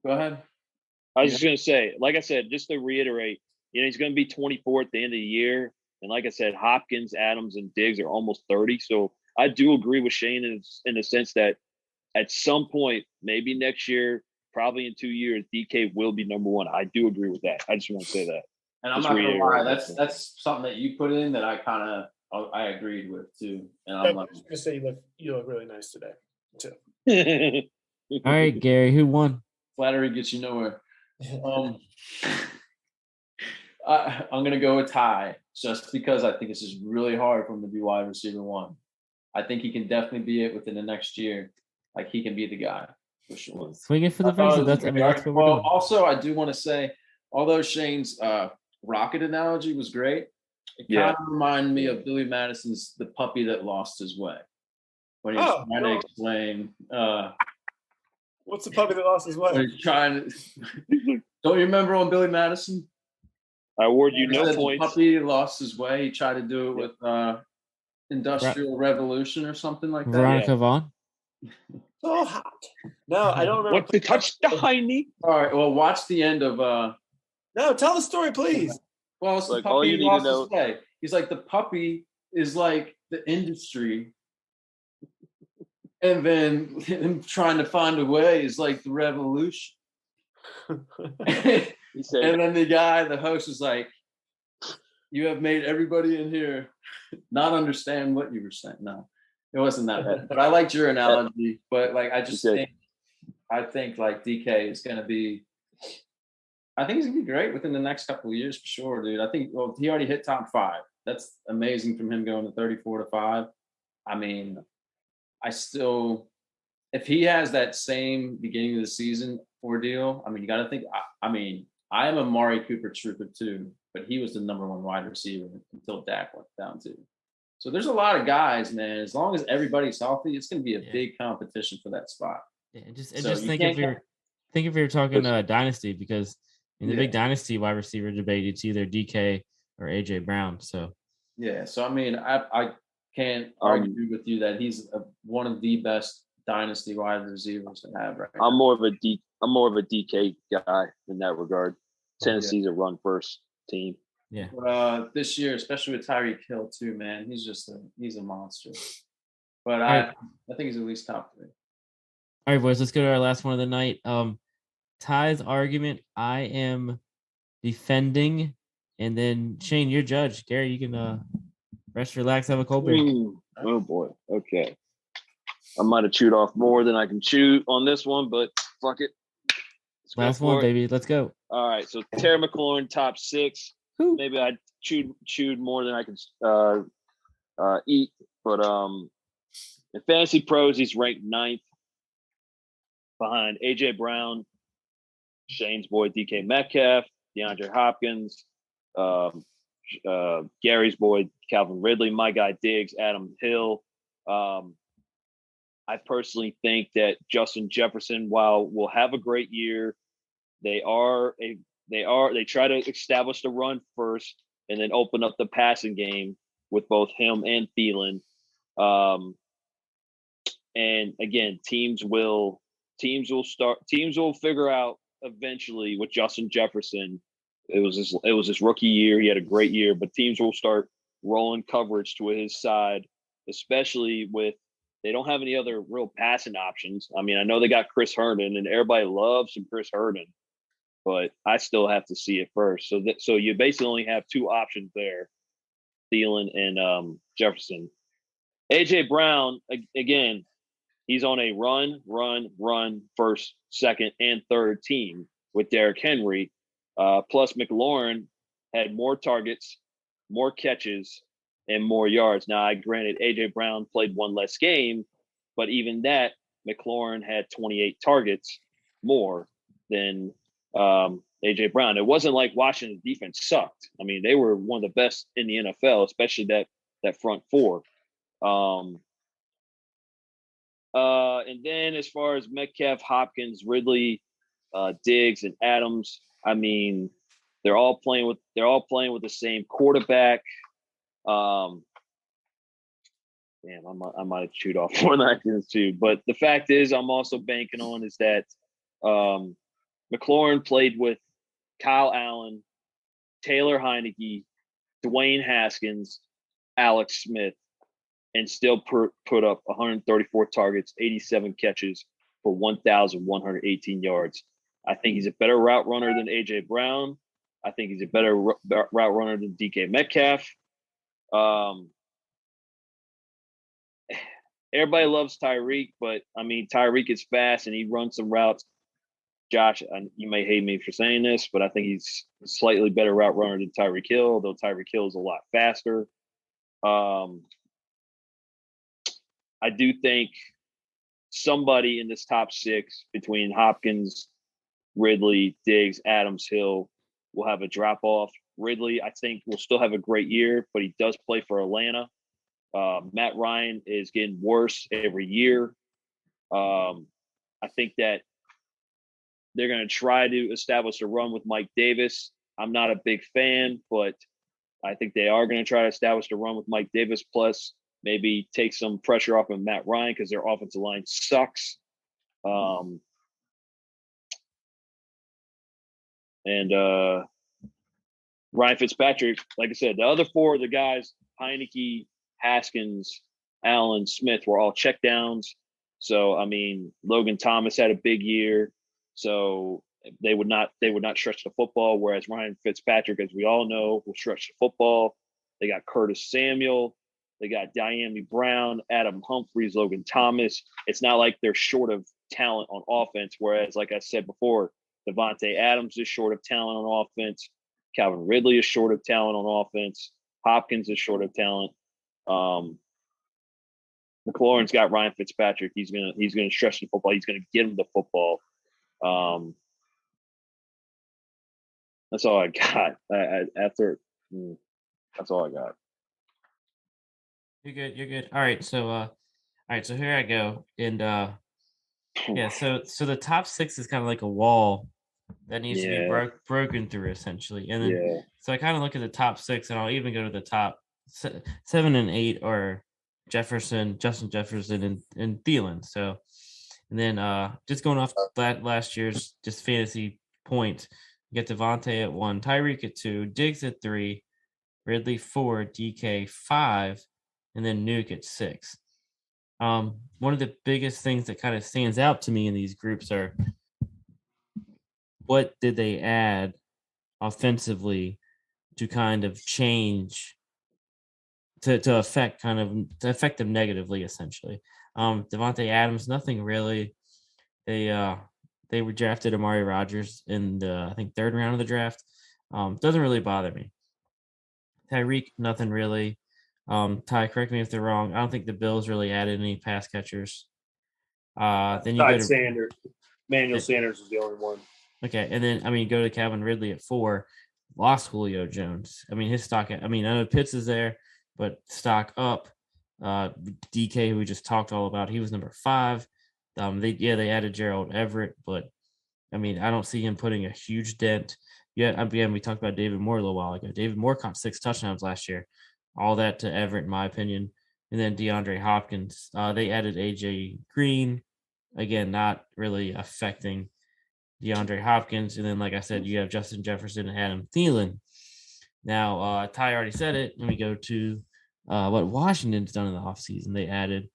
Speaker 2: ahead.
Speaker 4: I was just going to say, like I said, just to reiterate, he's going to be 24 at the end of the year. And like I said, Hopkins, Adams, and Diggs are almost 30. So I do agree with Shane in the sense that at some point, maybe next year, probably in 2 years, DK will be number one. I do agree with that. I just want to say that.
Speaker 2: And I'm not going to lie, that's something that you put in that I agreed with too. And I'm
Speaker 1: just going to say you look really nice today too.
Speaker 3: All right, Gary, who won?
Speaker 2: Flattery gets you nowhere. I'm gonna go with Ty just because I think it's just really hard for him to be wide receiver one. I think he can definitely be it within the next year. Like he can be the guy for sure.
Speaker 3: Swing it for
Speaker 2: I
Speaker 3: the
Speaker 2: thought it
Speaker 3: fences.
Speaker 2: was a
Speaker 3: That's
Speaker 2: great
Speaker 3: that's what we're
Speaker 2: well,
Speaker 3: doing.
Speaker 2: also I do want to say, although Shane's rocket analogy was great, it
Speaker 4: Yeah.
Speaker 2: kind of reminded me of Billy Madison's "The Puppy That Lost His Way" when he was
Speaker 1: Oh,
Speaker 2: trying
Speaker 1: no.
Speaker 2: to explain.
Speaker 1: What's the puppy that lost his
Speaker 2: When
Speaker 1: way?
Speaker 2: he's trying to. Don't you remember on Billy Madison?
Speaker 4: I award you
Speaker 2: He
Speaker 4: no
Speaker 2: said the
Speaker 4: points.
Speaker 2: puppy lost his way. He tried to do it with Industrial Revolution or something like that.
Speaker 3: Veronica Vaughn.
Speaker 1: So hot. No, I don't remember.
Speaker 4: What the touchdown?
Speaker 2: All right. Well, watch the end of.
Speaker 1: No, tell the story, please.
Speaker 2: Well, it's the
Speaker 4: Like, all
Speaker 2: puppy
Speaker 4: you need to
Speaker 2: lost
Speaker 4: know-
Speaker 2: his way. He's like the puppy is like the industry, and then him trying to find a way is like the revolution.
Speaker 4: He said,
Speaker 2: And then the host was like, "You have made everybody in here not understand what you were saying." No, it wasn't that bad. But I liked your analogy. But like, I think like DK is going to be. I think he's going to be great within the next couple of years for sure, dude. I think he already hit top 5. That's amazing from him going to 34-5. I mean, if he has that same beginning of the season ordeal, I mean, you got to think. I am a Mari Cooper trooper too, but he was the number 1 wide receiver until Dak went down too. So there's a lot of guys, man. As long as everybody's healthy, it's going to be a big competition for that spot.
Speaker 3: Yeah, just
Speaker 2: So you
Speaker 3: think
Speaker 2: can't
Speaker 3: if you're talking dynasty, because in the
Speaker 2: Yeah.
Speaker 3: big dynasty wide receiver debate, it's either DK or AJ Brown. So
Speaker 2: Yeah, so I mean, I can't argue with you that he's one of the best dynasty wide receivers to have right now.
Speaker 4: I'm more of a DK guy in that regard. Tennessee's a run first team.
Speaker 3: yeah.
Speaker 2: This year, especially with Tyreek Hill too, man, he's a monster. But
Speaker 3: right.
Speaker 2: I think he's at least top 3.
Speaker 3: All right, boys, let's go to our last one of the night. Ty's argument. I am defending, and then Shane, you're judge. Gary, you can rest, relax, have a cold beer.
Speaker 4: Oh boy. Okay. I might have chewed off more than I can chew on this one, but fuck it. Let's go
Speaker 3: Last
Speaker 4: for
Speaker 3: one,
Speaker 4: it.
Speaker 3: baby. Let's go.
Speaker 4: All right. So Terry McLaurin, top 6.
Speaker 3: Who?
Speaker 4: Maybe I chewed more than I could eat, but in Fantasy Pros, he's ranked 9th behind AJ Brown, Shane's boy DK Metcalf, DeAndre Hopkins, Gary's boy Calvin Ridley, my guy Diggs, Adam Hill. I personally think that Justin Jefferson, while will have a great year, they try to establish the run first and then open up the passing game with both him and Thielen. And again, teams will figure out eventually with Justin Jefferson. It was his rookie year. He had a great year, but teams will start rolling coverage to his side, especially with they don't have any other real passing options. I mean, I know they got Chris Herndon, and everybody loves some Chris Herndon, but I still have to see it first. So you basically only have 2 options there, Thielen and Jefferson. AJ Brown, again, he's on a run first, second, and third team with Derrick Henry. Plus McLaurin had more targets, more catches, and more yards. Now, granted, AJ Brown played 1 less game, but even that, McLaurin had 28 targets more than AJ Brown. It wasn't like Washington's defense sucked. I mean, they were one of the best in the NFL, especially that front 4. And then as far as Metcalf, Hopkins, Ridley, Diggs, and Adams, I mean, they're all playing with the same quarterback. I might have chewed off more than I can chew. But the fact is, I'm also banking on is that McLaurin played with Kyle Allen, Taylor Heineke, Dwayne Haskins, Alex Smith, and still put up 134 targets, 87 catches for 1,118 yards. I think he's a better route runner than AJ Brown. I think he's a better route runner than DK Metcalf. Everybody loves Tyreek, but I mean, Tyreek is fast and he runs some routes. Josh, and you may hate me for saying this, but I think he's a slightly better route runner than Tyreek Hill, though Tyreek Hill is a lot faster. I do think somebody in this top 6 between Hopkins, Ridley, Diggs, Adams, Hill will have a drop off. Ridley, I think, will still have a great year, but he does play for Atlanta. Matt Ryan is getting worse every year. I think that they're going to try to establish a run with Mike Davis. I'm not a big fan, but I think they are going to try to establish a run with Mike Davis, plus maybe take some pressure off of Matt Ryan because their offensive line sucks. And Ryan Fitzpatrick, like I said, the other 4 of the guys, Heineke, Haskins, Allen, Smith, were all checkdowns. So, I mean, Logan Thomas had a big year. So they would not stretch the football, whereas Ryan Fitzpatrick, as we all know, will stretch the football. They got Curtis Samuel. They got Diami Brown, Adam Humphries, Logan Thomas. It's not like they're short of talent on offense, whereas, like I said before, Devontae Adams is short of talent on offense. Calvin Ridley is short of talent on offense. Hopkins is short of talent. McLaurin's got Ryan Fitzpatrick. He's gonna stretch the football. He's gonna get him the football. That's all I got. That's all I got.
Speaker 3: You're good. All right, so here I go. And yeah, so the top 6 is kind of like a wall that needs to be broken through, essentially. And then so I kind of look at the top 6, and I'll even go to the top 7 and 8 are Justin Jefferson, and Thielen. So, and then just going off that last year's just fantasy points, you get Devontae at 1, Tyreek at 2, Diggs at 3, Ridley 4, DK 5, and then Nuke at 6. One of the biggest things that kind of stands out to me in these groups are what did they add offensively to kind of change to affect them negatively, essentially. Devontae Adams, nothing really. They drafted Amari Rodgers in the, I think, 3rd round of the draft. Doesn't really bother me. Tyreek, nothing really. Ty, correct me if they're wrong. I don't think the Bills really added any pass catchers. Then you go to
Speaker 6: Sanders. Manuel Sanders is the only one.
Speaker 3: Okay, and then go to Calvin Ridley at 4. Lost Julio Jones. I mean, his stock. I know Pitts is there, but stock up. DK, who we just talked all about, he was number 5. They added Gerald Everett, but I don't see him putting a huge dent. We talked about David Moore a little while ago. David Moore caught 6 touchdowns last year. All that to Everett, in my opinion. And then DeAndre Hopkins. They added AJ Green. Again, not really affecting DeAndre Hopkins. And then, like I said, you have Justin Jefferson and Adam Thielen. Now, Ty already said it. Let me go to what Washington's done in the offseason. They added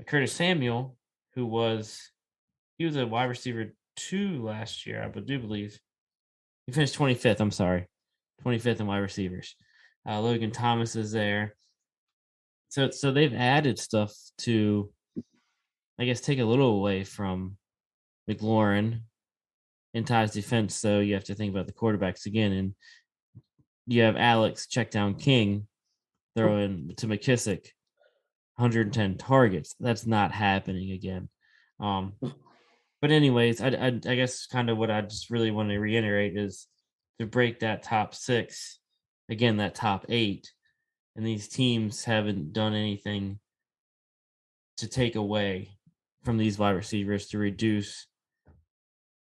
Speaker 3: Curtis Samuel, who was a wide receiver 2 last year, I do believe. He finished 25th. I'm sorry. 25th in wide receivers. Logan Thomas is there. So they've added stuff to, I guess, take a little away from McLaurin and Ty's defense. So you have to think about the quarterbacks again. And you have Alex Checkdown King throwing to McKissick 110 targets. That's not happening again. But anyways, I guess kind of what I just really want to reiterate is to break that top 6, again, that top 8. And these teams haven't done anything to take away from these wide receivers to reduce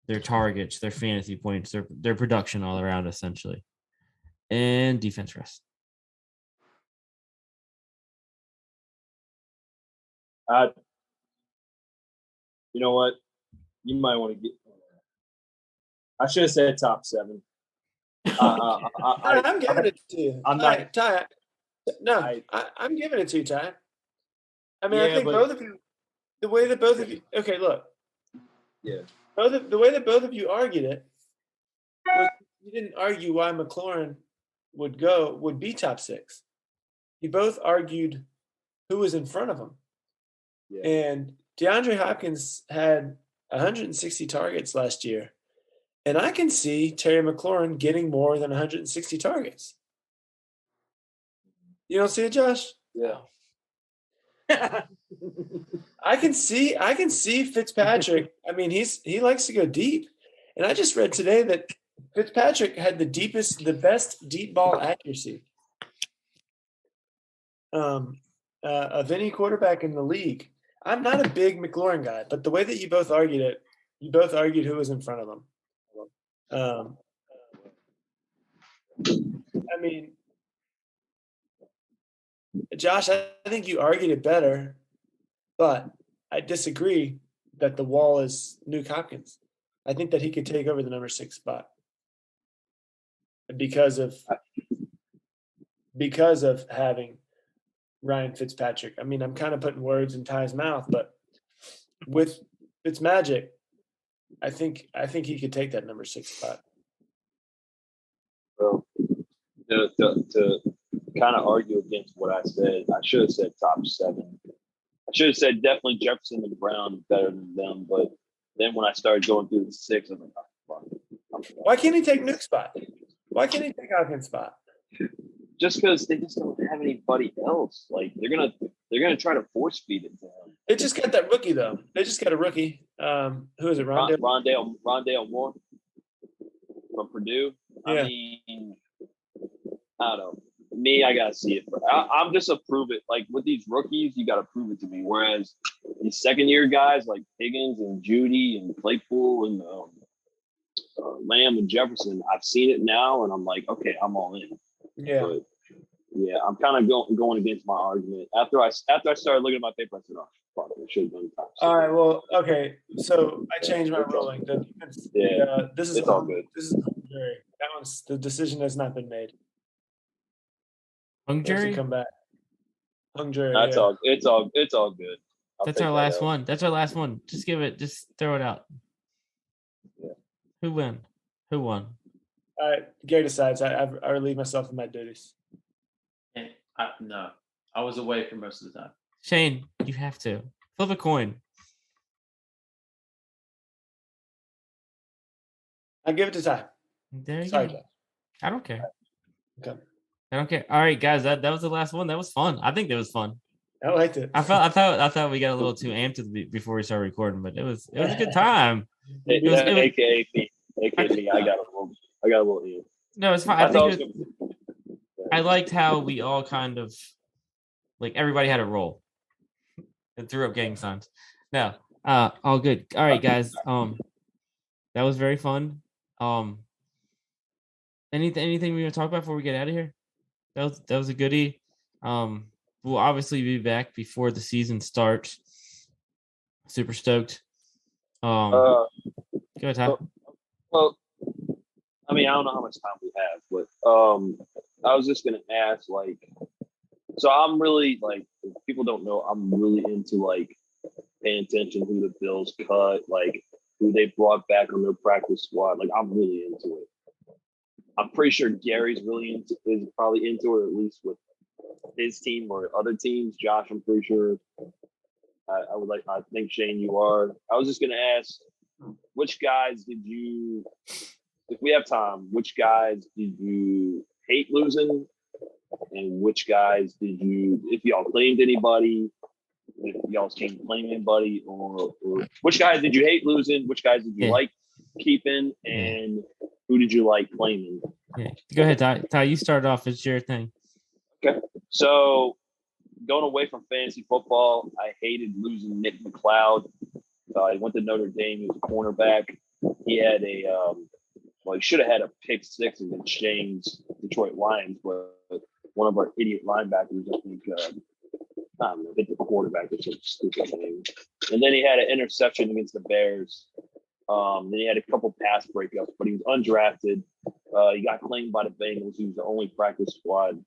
Speaker 3: their targets, their fantasy points, their production all around, essentially. And defense rest.
Speaker 6: You know what? You might want to get. I should have said top 7.
Speaker 1: I'm giving it to you. I'm giving it to you, Ty. I think both of you, the way that both of you. Okay, look.
Speaker 6: Yeah.
Speaker 1: The way that both of you argued it was you didn't argue why McLaurin would be top 6. You both argued who was in front of him. Yeah. And DeAndre Hopkins had 160 targets last year And I can see Terry McLaurin getting more than 160 targets. You don't see it, Josh?
Speaker 2: Yeah.
Speaker 1: I can see Fitzpatrick. I mean, he likes to go deep. And I just read today that Fitzpatrick had the best deep ball accuracy of any quarterback in the league. I'm not a big McLaurin guy, but the way that you both argued it, you both argued who was in front of him. I mean, Josh, I think you argued it better, but I disagree that the wall is Nuke Hopkins. I think that he could take over the number 6 spot because of having Ryan Fitzpatrick. I mean, I'm kind of putting words in Ty's mouth, but with Fitzmagic, I think he could take that number 6 spot.
Speaker 6: Well, to kind of argue against what I said, I should have said top 7. I should have said definitely Jefferson and Brown is better than them, but then when I started going through the 6, I'm like, oh, fuck.
Speaker 1: Why can't he take Nuke's spot? Why can't he take Hopkins' spot?
Speaker 6: Just because they just don't have anybody else. Like they're gonna try to force feed it to him.
Speaker 1: They just got that rookie though. They just got a rookie. Who is it?
Speaker 6: Rondale Moore from Purdue.
Speaker 1: Yeah.
Speaker 6: I mean, I don't know. Me, I gotta see it. I'm just a prove it. Like with these rookies, you gotta prove it to me. Whereas these second-year guys like Higgins and Judy and Claypool and Lamb and Jefferson, I've seen it now, and I'm like, okay, I'm all in.
Speaker 1: Yeah.
Speaker 6: But, yeah, I'm kind of going against my argument. After I started looking at my paper, I said, "Oh, fuck, I should have done top 7."
Speaker 1: All right. Well, okay. So I changed my ruling. This is
Speaker 6: It's all good.
Speaker 1: This is jury. The decision has not been made.
Speaker 3: Hung jury?
Speaker 1: Come back. Hung jury.
Speaker 6: That's
Speaker 1: yeah.
Speaker 6: all. It's all good.
Speaker 3: That's our last one. That's our last one. Just throw it out.
Speaker 6: Yeah.
Speaker 3: Who won?
Speaker 1: All right. Gary decides. I relieve myself of my duties.
Speaker 2: No, I was away for most of the time.
Speaker 3: Shane, you have to flip a coin.
Speaker 1: I give it to Ty.
Speaker 3: There you
Speaker 1: Sorry,
Speaker 3: go.
Speaker 1: Josh.
Speaker 3: I don't care.
Speaker 1: Okay.
Speaker 3: I don't care. All right, guys, that was the last one. That was fun. I think that was fun.
Speaker 1: I liked it.
Speaker 3: I thought we got a little too amped before we started recording, but it was a good time.
Speaker 6: AKA me. I got a little in.
Speaker 3: No, it's fine. I liked how we all kind of like everybody had a role and threw up gang signs. No, all good. All right, guys. That was very fun. Anything we want to talk about before we get out of here? That was a goodie. We'll obviously be back before the season starts. Super stoked. Go ahead, Ty.
Speaker 6: Well, I mean, I don't know how much time we have, but I was just gonna ask, like, so I'm really like, if people don't know, I'm really into like paying attention who the Bills cut, like who they brought back on their practice squad. Like, I'm really into it. I'm pretty sure Gary's is probably into it, at least with his team or other teams. Josh, I'm pretty sure. I think Shane, you are. I was just gonna ask, which guys did you, if we have time, which guys did you hate losing, and which guys did you, if y'all claimed anybody, if y'all came claim anybody, or which guys did you hate losing, which guys did you like keeping, and who did you like claiming?
Speaker 3: Yeah. Go ahead, Ty. Ty, you start off. It's your thing.
Speaker 6: Okay. So going away from fantasy football, I hated losing Nick McLeod. He went to Notre Dame. He was a cornerback. He had he should have had a pick 6 against Shane's Detroit Lions, but one of our idiot linebackers, I think, hit the quarterback. It's a stupid thing. And then he had an interception against the Bears. Then he had a couple pass breakups, but he was undrafted. He got claimed by the Bengals. He was the only practice squad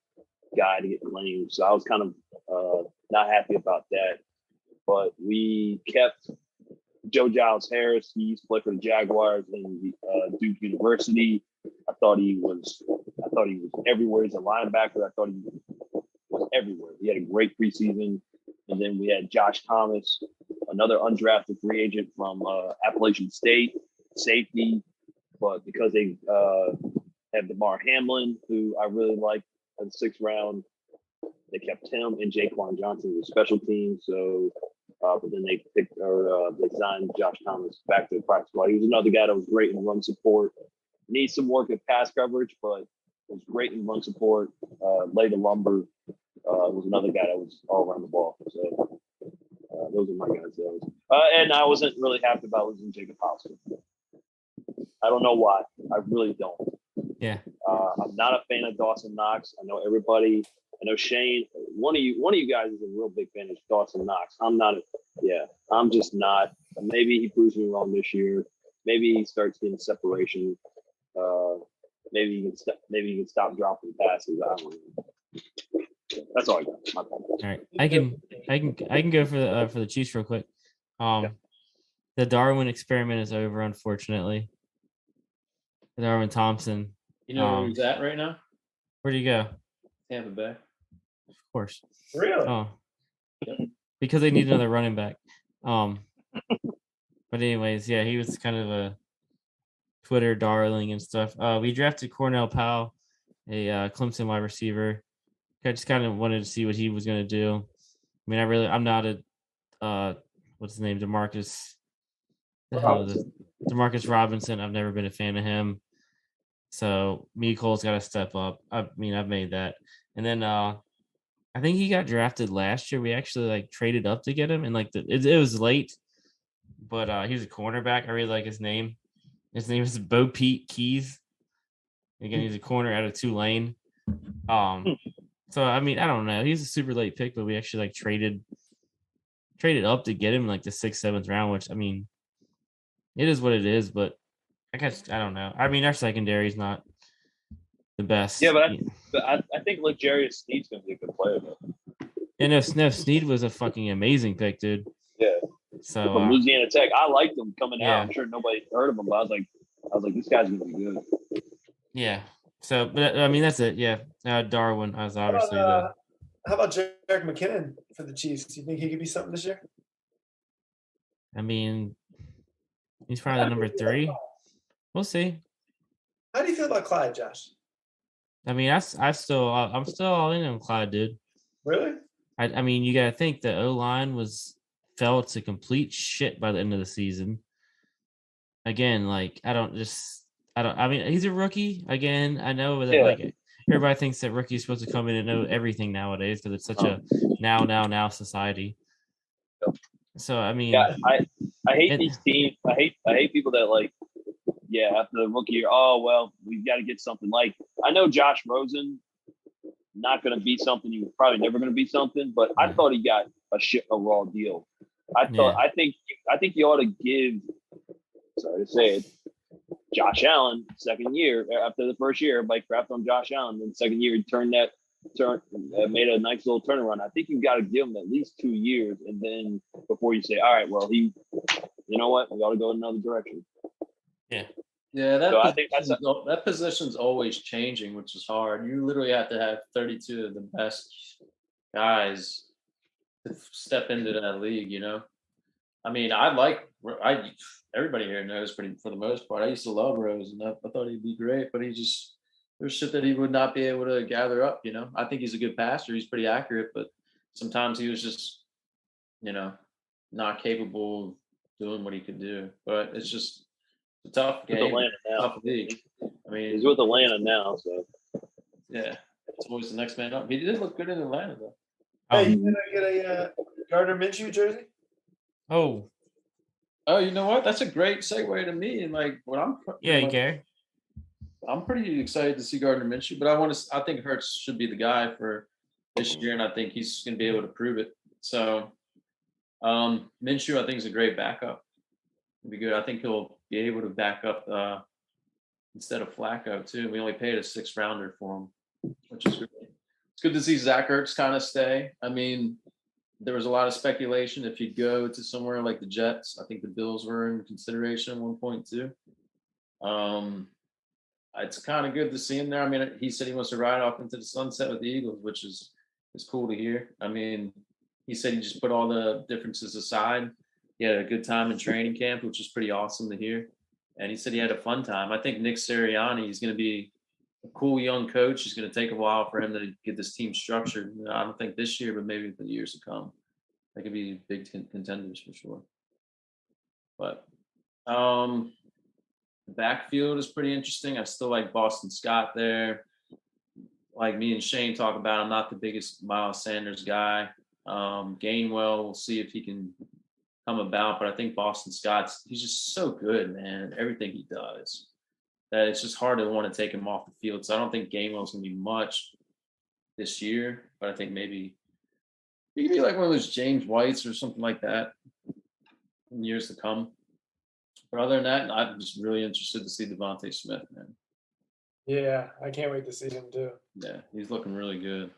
Speaker 6: guy to get claimed. So I was kind of not happy about that. But we kept Joe Giles Harris. He used to play for the Jaguars and Duke University. I thought he was everywhere as a linebacker. I thought he was everywhere. He had a great preseason. And then we had Josh Thomas, another undrafted free agent from Appalachian State, safety. but because they have DeMar Hamlin, who I really like in the 6th round, they kept him and Jaquan Johnson as special team. So, but then they signed Josh Thomas back to the practice squad. He was another guy that was great in run support. Needs some work at pass coverage, but was great in run support. Laid a lumber. Was another guy that was all around the ball. So those are my guys. And I wasn't really happy about losing Jacob Hollister. I don't know why. I really don't.
Speaker 3: Yeah.
Speaker 6: I'm not a fan of Dawson Knox. I know everybody. I know Shane. One of you guys is a real big fan of Dawson Knox. I'm not. I'm just not. Maybe he proves me wrong this year. Maybe he starts getting separation. Maybe he can stop dropping passes. I don't know. That's all I got. My fault.
Speaker 3: All right, I can go for the Chiefs real quick. The Darwin experiment is over, unfortunately. Darwin Thompson.
Speaker 2: You know where he's at right now?
Speaker 3: Where'd he go?
Speaker 2: Tampa Bay.
Speaker 3: Of course.
Speaker 1: Really?
Speaker 3: Oh, because they need another running back. But anyways, yeah, he was kind of a Twitter darling and stuff. We drafted Cornell Powell, a Clemson wide receiver. I just kind of wanted to see what he was going to do. I mean, I'm not a what's his name, Demarcus Robinson. I've never been a fan of him. So Cole's got to step up. I've made that. And then I think he got drafted last year. We actually traded up to get him, and it was late, but he was a cornerback. I really like his name. His name is Bo Pete Keys. Again, he's a corner out of Tulane. So I don't know. He's a super late pick, but we actually traded up to get him the 6th, 7th round, which it is what it is. But I guess I don't know. Our secondary is not the best.
Speaker 6: Yeah, but I think Jarius Sneed's gonna be a good player though.
Speaker 3: Yeah, no, Sneed was a fucking amazing pick, dude.
Speaker 6: Yeah.
Speaker 3: So
Speaker 6: from Louisiana Tech, I liked him coming out.
Speaker 3: Yeah.
Speaker 6: I'm sure nobody heard of him, but I was like, this guy's gonna be good.
Speaker 3: Yeah. So, but that's it. Yeah. Darwin was obviously
Speaker 1: How about Jerick McKinnon for the Chiefs? Do you think he could be something this year?
Speaker 3: He's probably the number 3. We'll see.
Speaker 1: How do you feel about Clyde, Josh?
Speaker 3: I'm still all in on Clyde, dude.
Speaker 1: Really?
Speaker 3: You got to think the O-line fell to complete shit by the end of the season. Again, he's a rookie. Again, I know that everybody thinks that rookie's supposed to come in and know everything nowadays because it's such a now society. So
Speaker 6: I hate these teams. I hate people that after the rookie year, we've got to get something. I know Josh Rosen not going to be something. He was probably never going to be something, but I thought he got a raw deal. I think you ought to give. Sorry to say it. Josh Allen, second year after the first year, everybody crapped on Josh Allen. Then second year, he made a nice little turnaround. I think you've got to give him at least 2 years, and then before you say, all right, well, you know what, we got to go in another direction.
Speaker 3: Yeah.
Speaker 2: Yeah,
Speaker 6: I think
Speaker 2: that position's always changing, which is hard. You literally have to have 32 of the best guys to step into that league. Everybody here knows for the most part. I used to love Rose, and I thought he'd be great, but there's shit that he would not be able to gather up. I think he's a good passer. He's pretty accurate, but sometimes he was just, not capable of doing what he could do. But it's just a tough game, tough league.
Speaker 6: He's with Atlanta now, so
Speaker 2: yeah, it's always the next man up. He did look good in Atlanta, though.
Speaker 1: Hey, you gonna get a Gardner Minshew jersey?
Speaker 2: Oh, you know what? That's a great segue to me. And
Speaker 3: Gary.
Speaker 2: I'm pretty excited to see Gardner Minshew, but I think Hurts should be the guy for this year, and I think he's going to be able to prove it. So, Minshew, I think, is a great backup. It'll be good. I think he'll be able to back up instead of Flacco too. We only paid a 6th rounder for him, which is great. It's good to see Zach Ertz kind of stay. There was a lot of speculation if he'd go to somewhere like the Jets. I think the Bills were in consideration at one point too. It's kind of good to see him there. He said he wants to ride off into the sunset with the Eagles, which is cool to hear. He said he just put all the differences aside. He had a good time in training camp, which is pretty awesome to hear. and he said he had a fun time. I think Nick Sirianni is going to be a cool young coach. It's going to take a while for him to get this team structured. I don't think this year, but maybe the years to come. They could be big contenders for sure. But the backfield is pretty interesting. I still like Boston Scott there. Like me and Shane talk about, I'm not the biggest Miles Sanders guy. Gainwell, we'll see if he can come about, but I think Boston Scott's, he's just so good, man. Everything he does, that it's just hard to want to take him off the field. So I don't think Gainwell's going to be much this year, but I think maybe he could be like one of those James Whites or something like that in years to come. But other than that, I'm just really interested to see Devontae Smith, man.
Speaker 7: Yeah, I can't wait to see him too.
Speaker 2: Yeah, he's looking really good.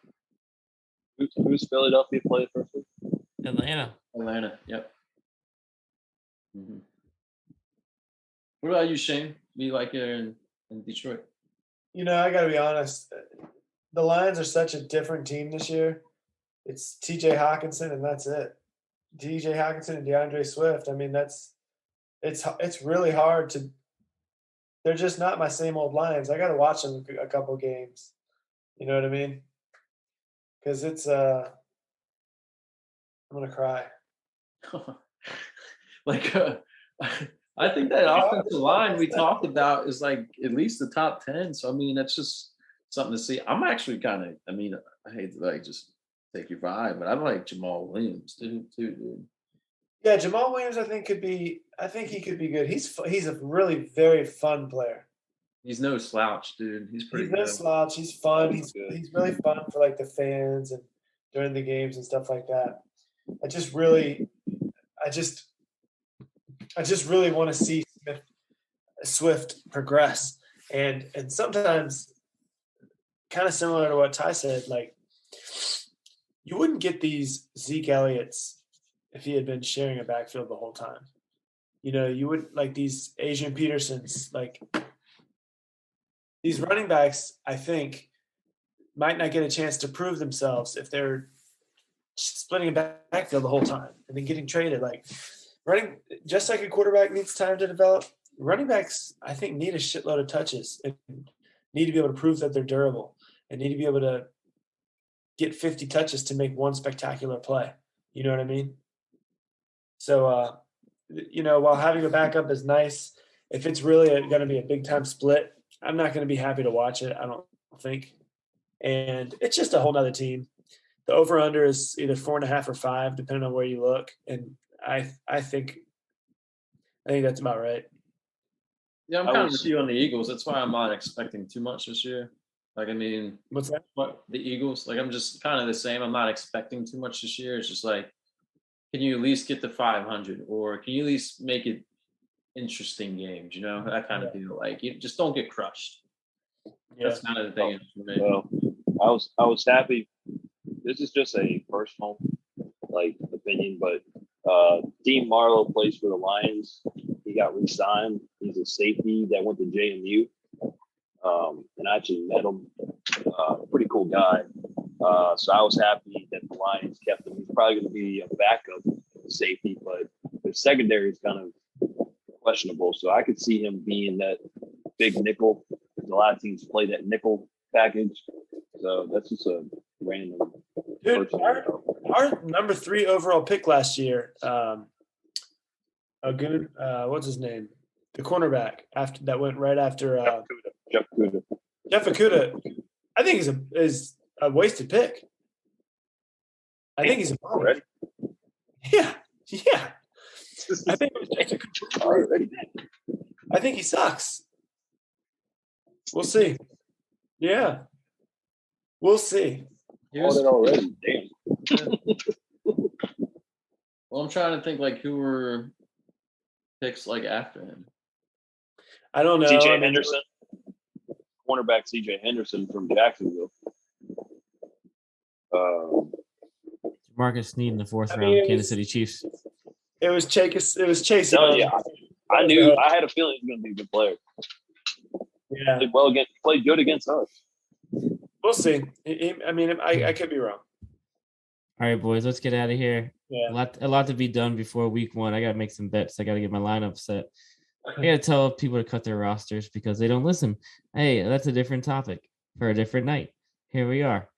Speaker 6: Who's Philadelphia played first week?
Speaker 5: Atlanta.
Speaker 2: Yep. Mm-hmm. What about you, Shane? You like it in Detroit?
Speaker 7: You know, I got to be honest. The Lions are such a different team this year. It's T.J. Hawkinson, and that's it. T.J. Hawkinson and DeAndre Swift. I mean, it's really hard to. They're just not my same old Lions. I got to watch them a couple games. You know what I mean? Because it's I'm gonna cry.
Speaker 2: I think that offensive line we talked about is like at least the top 10. So I mean, that's just something to see. I'm actually kind of. I mean, I hate to like just take your vibe, but I like Jamal Williams too, dude.
Speaker 7: Yeah, Jamal Williams, I think he could be good. He's a really very fun player.
Speaker 2: He's no slouch, dude. He's pretty good.
Speaker 7: No slouch. He's fun.
Speaker 6: He's good.
Speaker 7: He's really fun for like the fans and during the games and stuff like that. I just really want to see Swift progress, and sometimes kind of similar to what Ty said, like you wouldn't get these Zeke Elliott's if he had been sharing a backfield the whole time. You know, you would like these Adrian Petersons, like these running backs, I think, might not get a chance to prove themselves if they're splitting a backfield the whole time and then getting traded. Like running, just like a quarterback needs time to develop, running backs, I think, need a shitload of touches and need to be able to prove that they're durable and need to be able to get 50 touches to make one spectacular play. You know what I mean? So, you know, while having a backup is nice, if it's really going to be a big-time split, I'm not going to be happy to watch it, I don't think. And it's just a whole nother team. The over-under is either 4.5 or 5, depending on where you look. And I think that's about right.
Speaker 2: Yeah, I'm kind of with you on the Eagles. That's why I'm not expecting too much this year. Like, I mean,
Speaker 7: What's that?
Speaker 2: The Eagles, like, I'm just kind of the same. I'm not expecting too much this year. It's just like, can you at least get to 500, or can you at least make it interesting games? You know, that kind of deal. Like, you just don't get crushed.
Speaker 7: Yeah.
Speaker 2: That's kind of the thing for me.
Speaker 6: Well, I was happy. This is just a personal like opinion, but Dean Marlowe plays for the Lions. He got re-signed. He's a safety that went to JMU, and I actually met him. Pretty cool guy. So I was happy that the Lions kept him. He's probably going to be a backup safety, but the secondary is kind of questionable. So I could see him being that big nickel. A lot of teams play that nickel package. So that's just a random.
Speaker 7: Dude, our number 3 overall pick last year, what's his name? The cornerback that went right after
Speaker 6: Jeff Okudah.
Speaker 7: Jeff Okudah. I think is a wasted pick. I think he's a
Speaker 6: Already?
Speaker 7: Yeah. I think it's a complete. I think he sucks. We'll see. Yeah, we'll see.
Speaker 6: Already. Damn.
Speaker 2: Well, I'm trying to think like who were picks like after him.
Speaker 7: I don't know.
Speaker 6: CJ Henderson. Cornerback CJ Henderson from Jacksonville.
Speaker 3: Marcus Snead in the 4th round, Kansas City Chiefs.
Speaker 7: It was Chase. It was Chase.
Speaker 6: Yeah, I knew. I had a feeling he was going to be a good player.
Speaker 7: Yeah.
Speaker 6: Played good against us.
Speaker 7: We'll see. I mean, I could be wrong.
Speaker 3: All right, boys, let's get out of here.
Speaker 7: Yeah.
Speaker 3: A lot to be done before week 1. I got to make some bets. I got to get my lineup set. I gotta tell people to cut their rosters because they don't listen. Hey, that's a different topic for a different night. Here we are.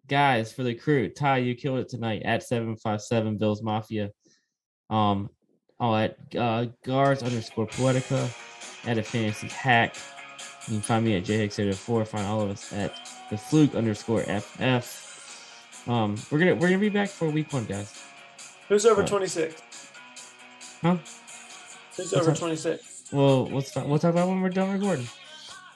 Speaker 3: Guys, for the crew, Ty, you killed it tonight at 757 Bills Mafia. At Gars_Poetica at a fantasy hack. You can find me at jhicks84. Find all of us at the Fluke_FF. We're gonna be back for week 1, guys.
Speaker 7: Who's over 26?
Speaker 3: Huh?
Speaker 7: Who's
Speaker 3: What's
Speaker 7: over
Speaker 3: up?
Speaker 7: 26?
Speaker 3: Well, we'll talk about when we're done recording.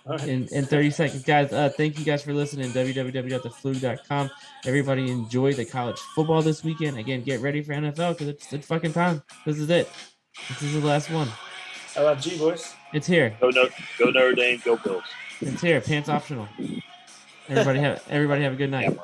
Speaker 7: All right.
Speaker 3: In 30 seconds, guys. Thank you guys for listening. www.thefluke.com. Everybody enjoy the college football this weekend. Again, get ready for NFL because it's fucking time. This is it. This is the last one.
Speaker 7: LFG, boys.
Speaker 3: It's here.
Speaker 6: Go Notre Dame, go Bills.
Speaker 3: It's here. Pants optional. Everybody have a good night.
Speaker 6: Yeah,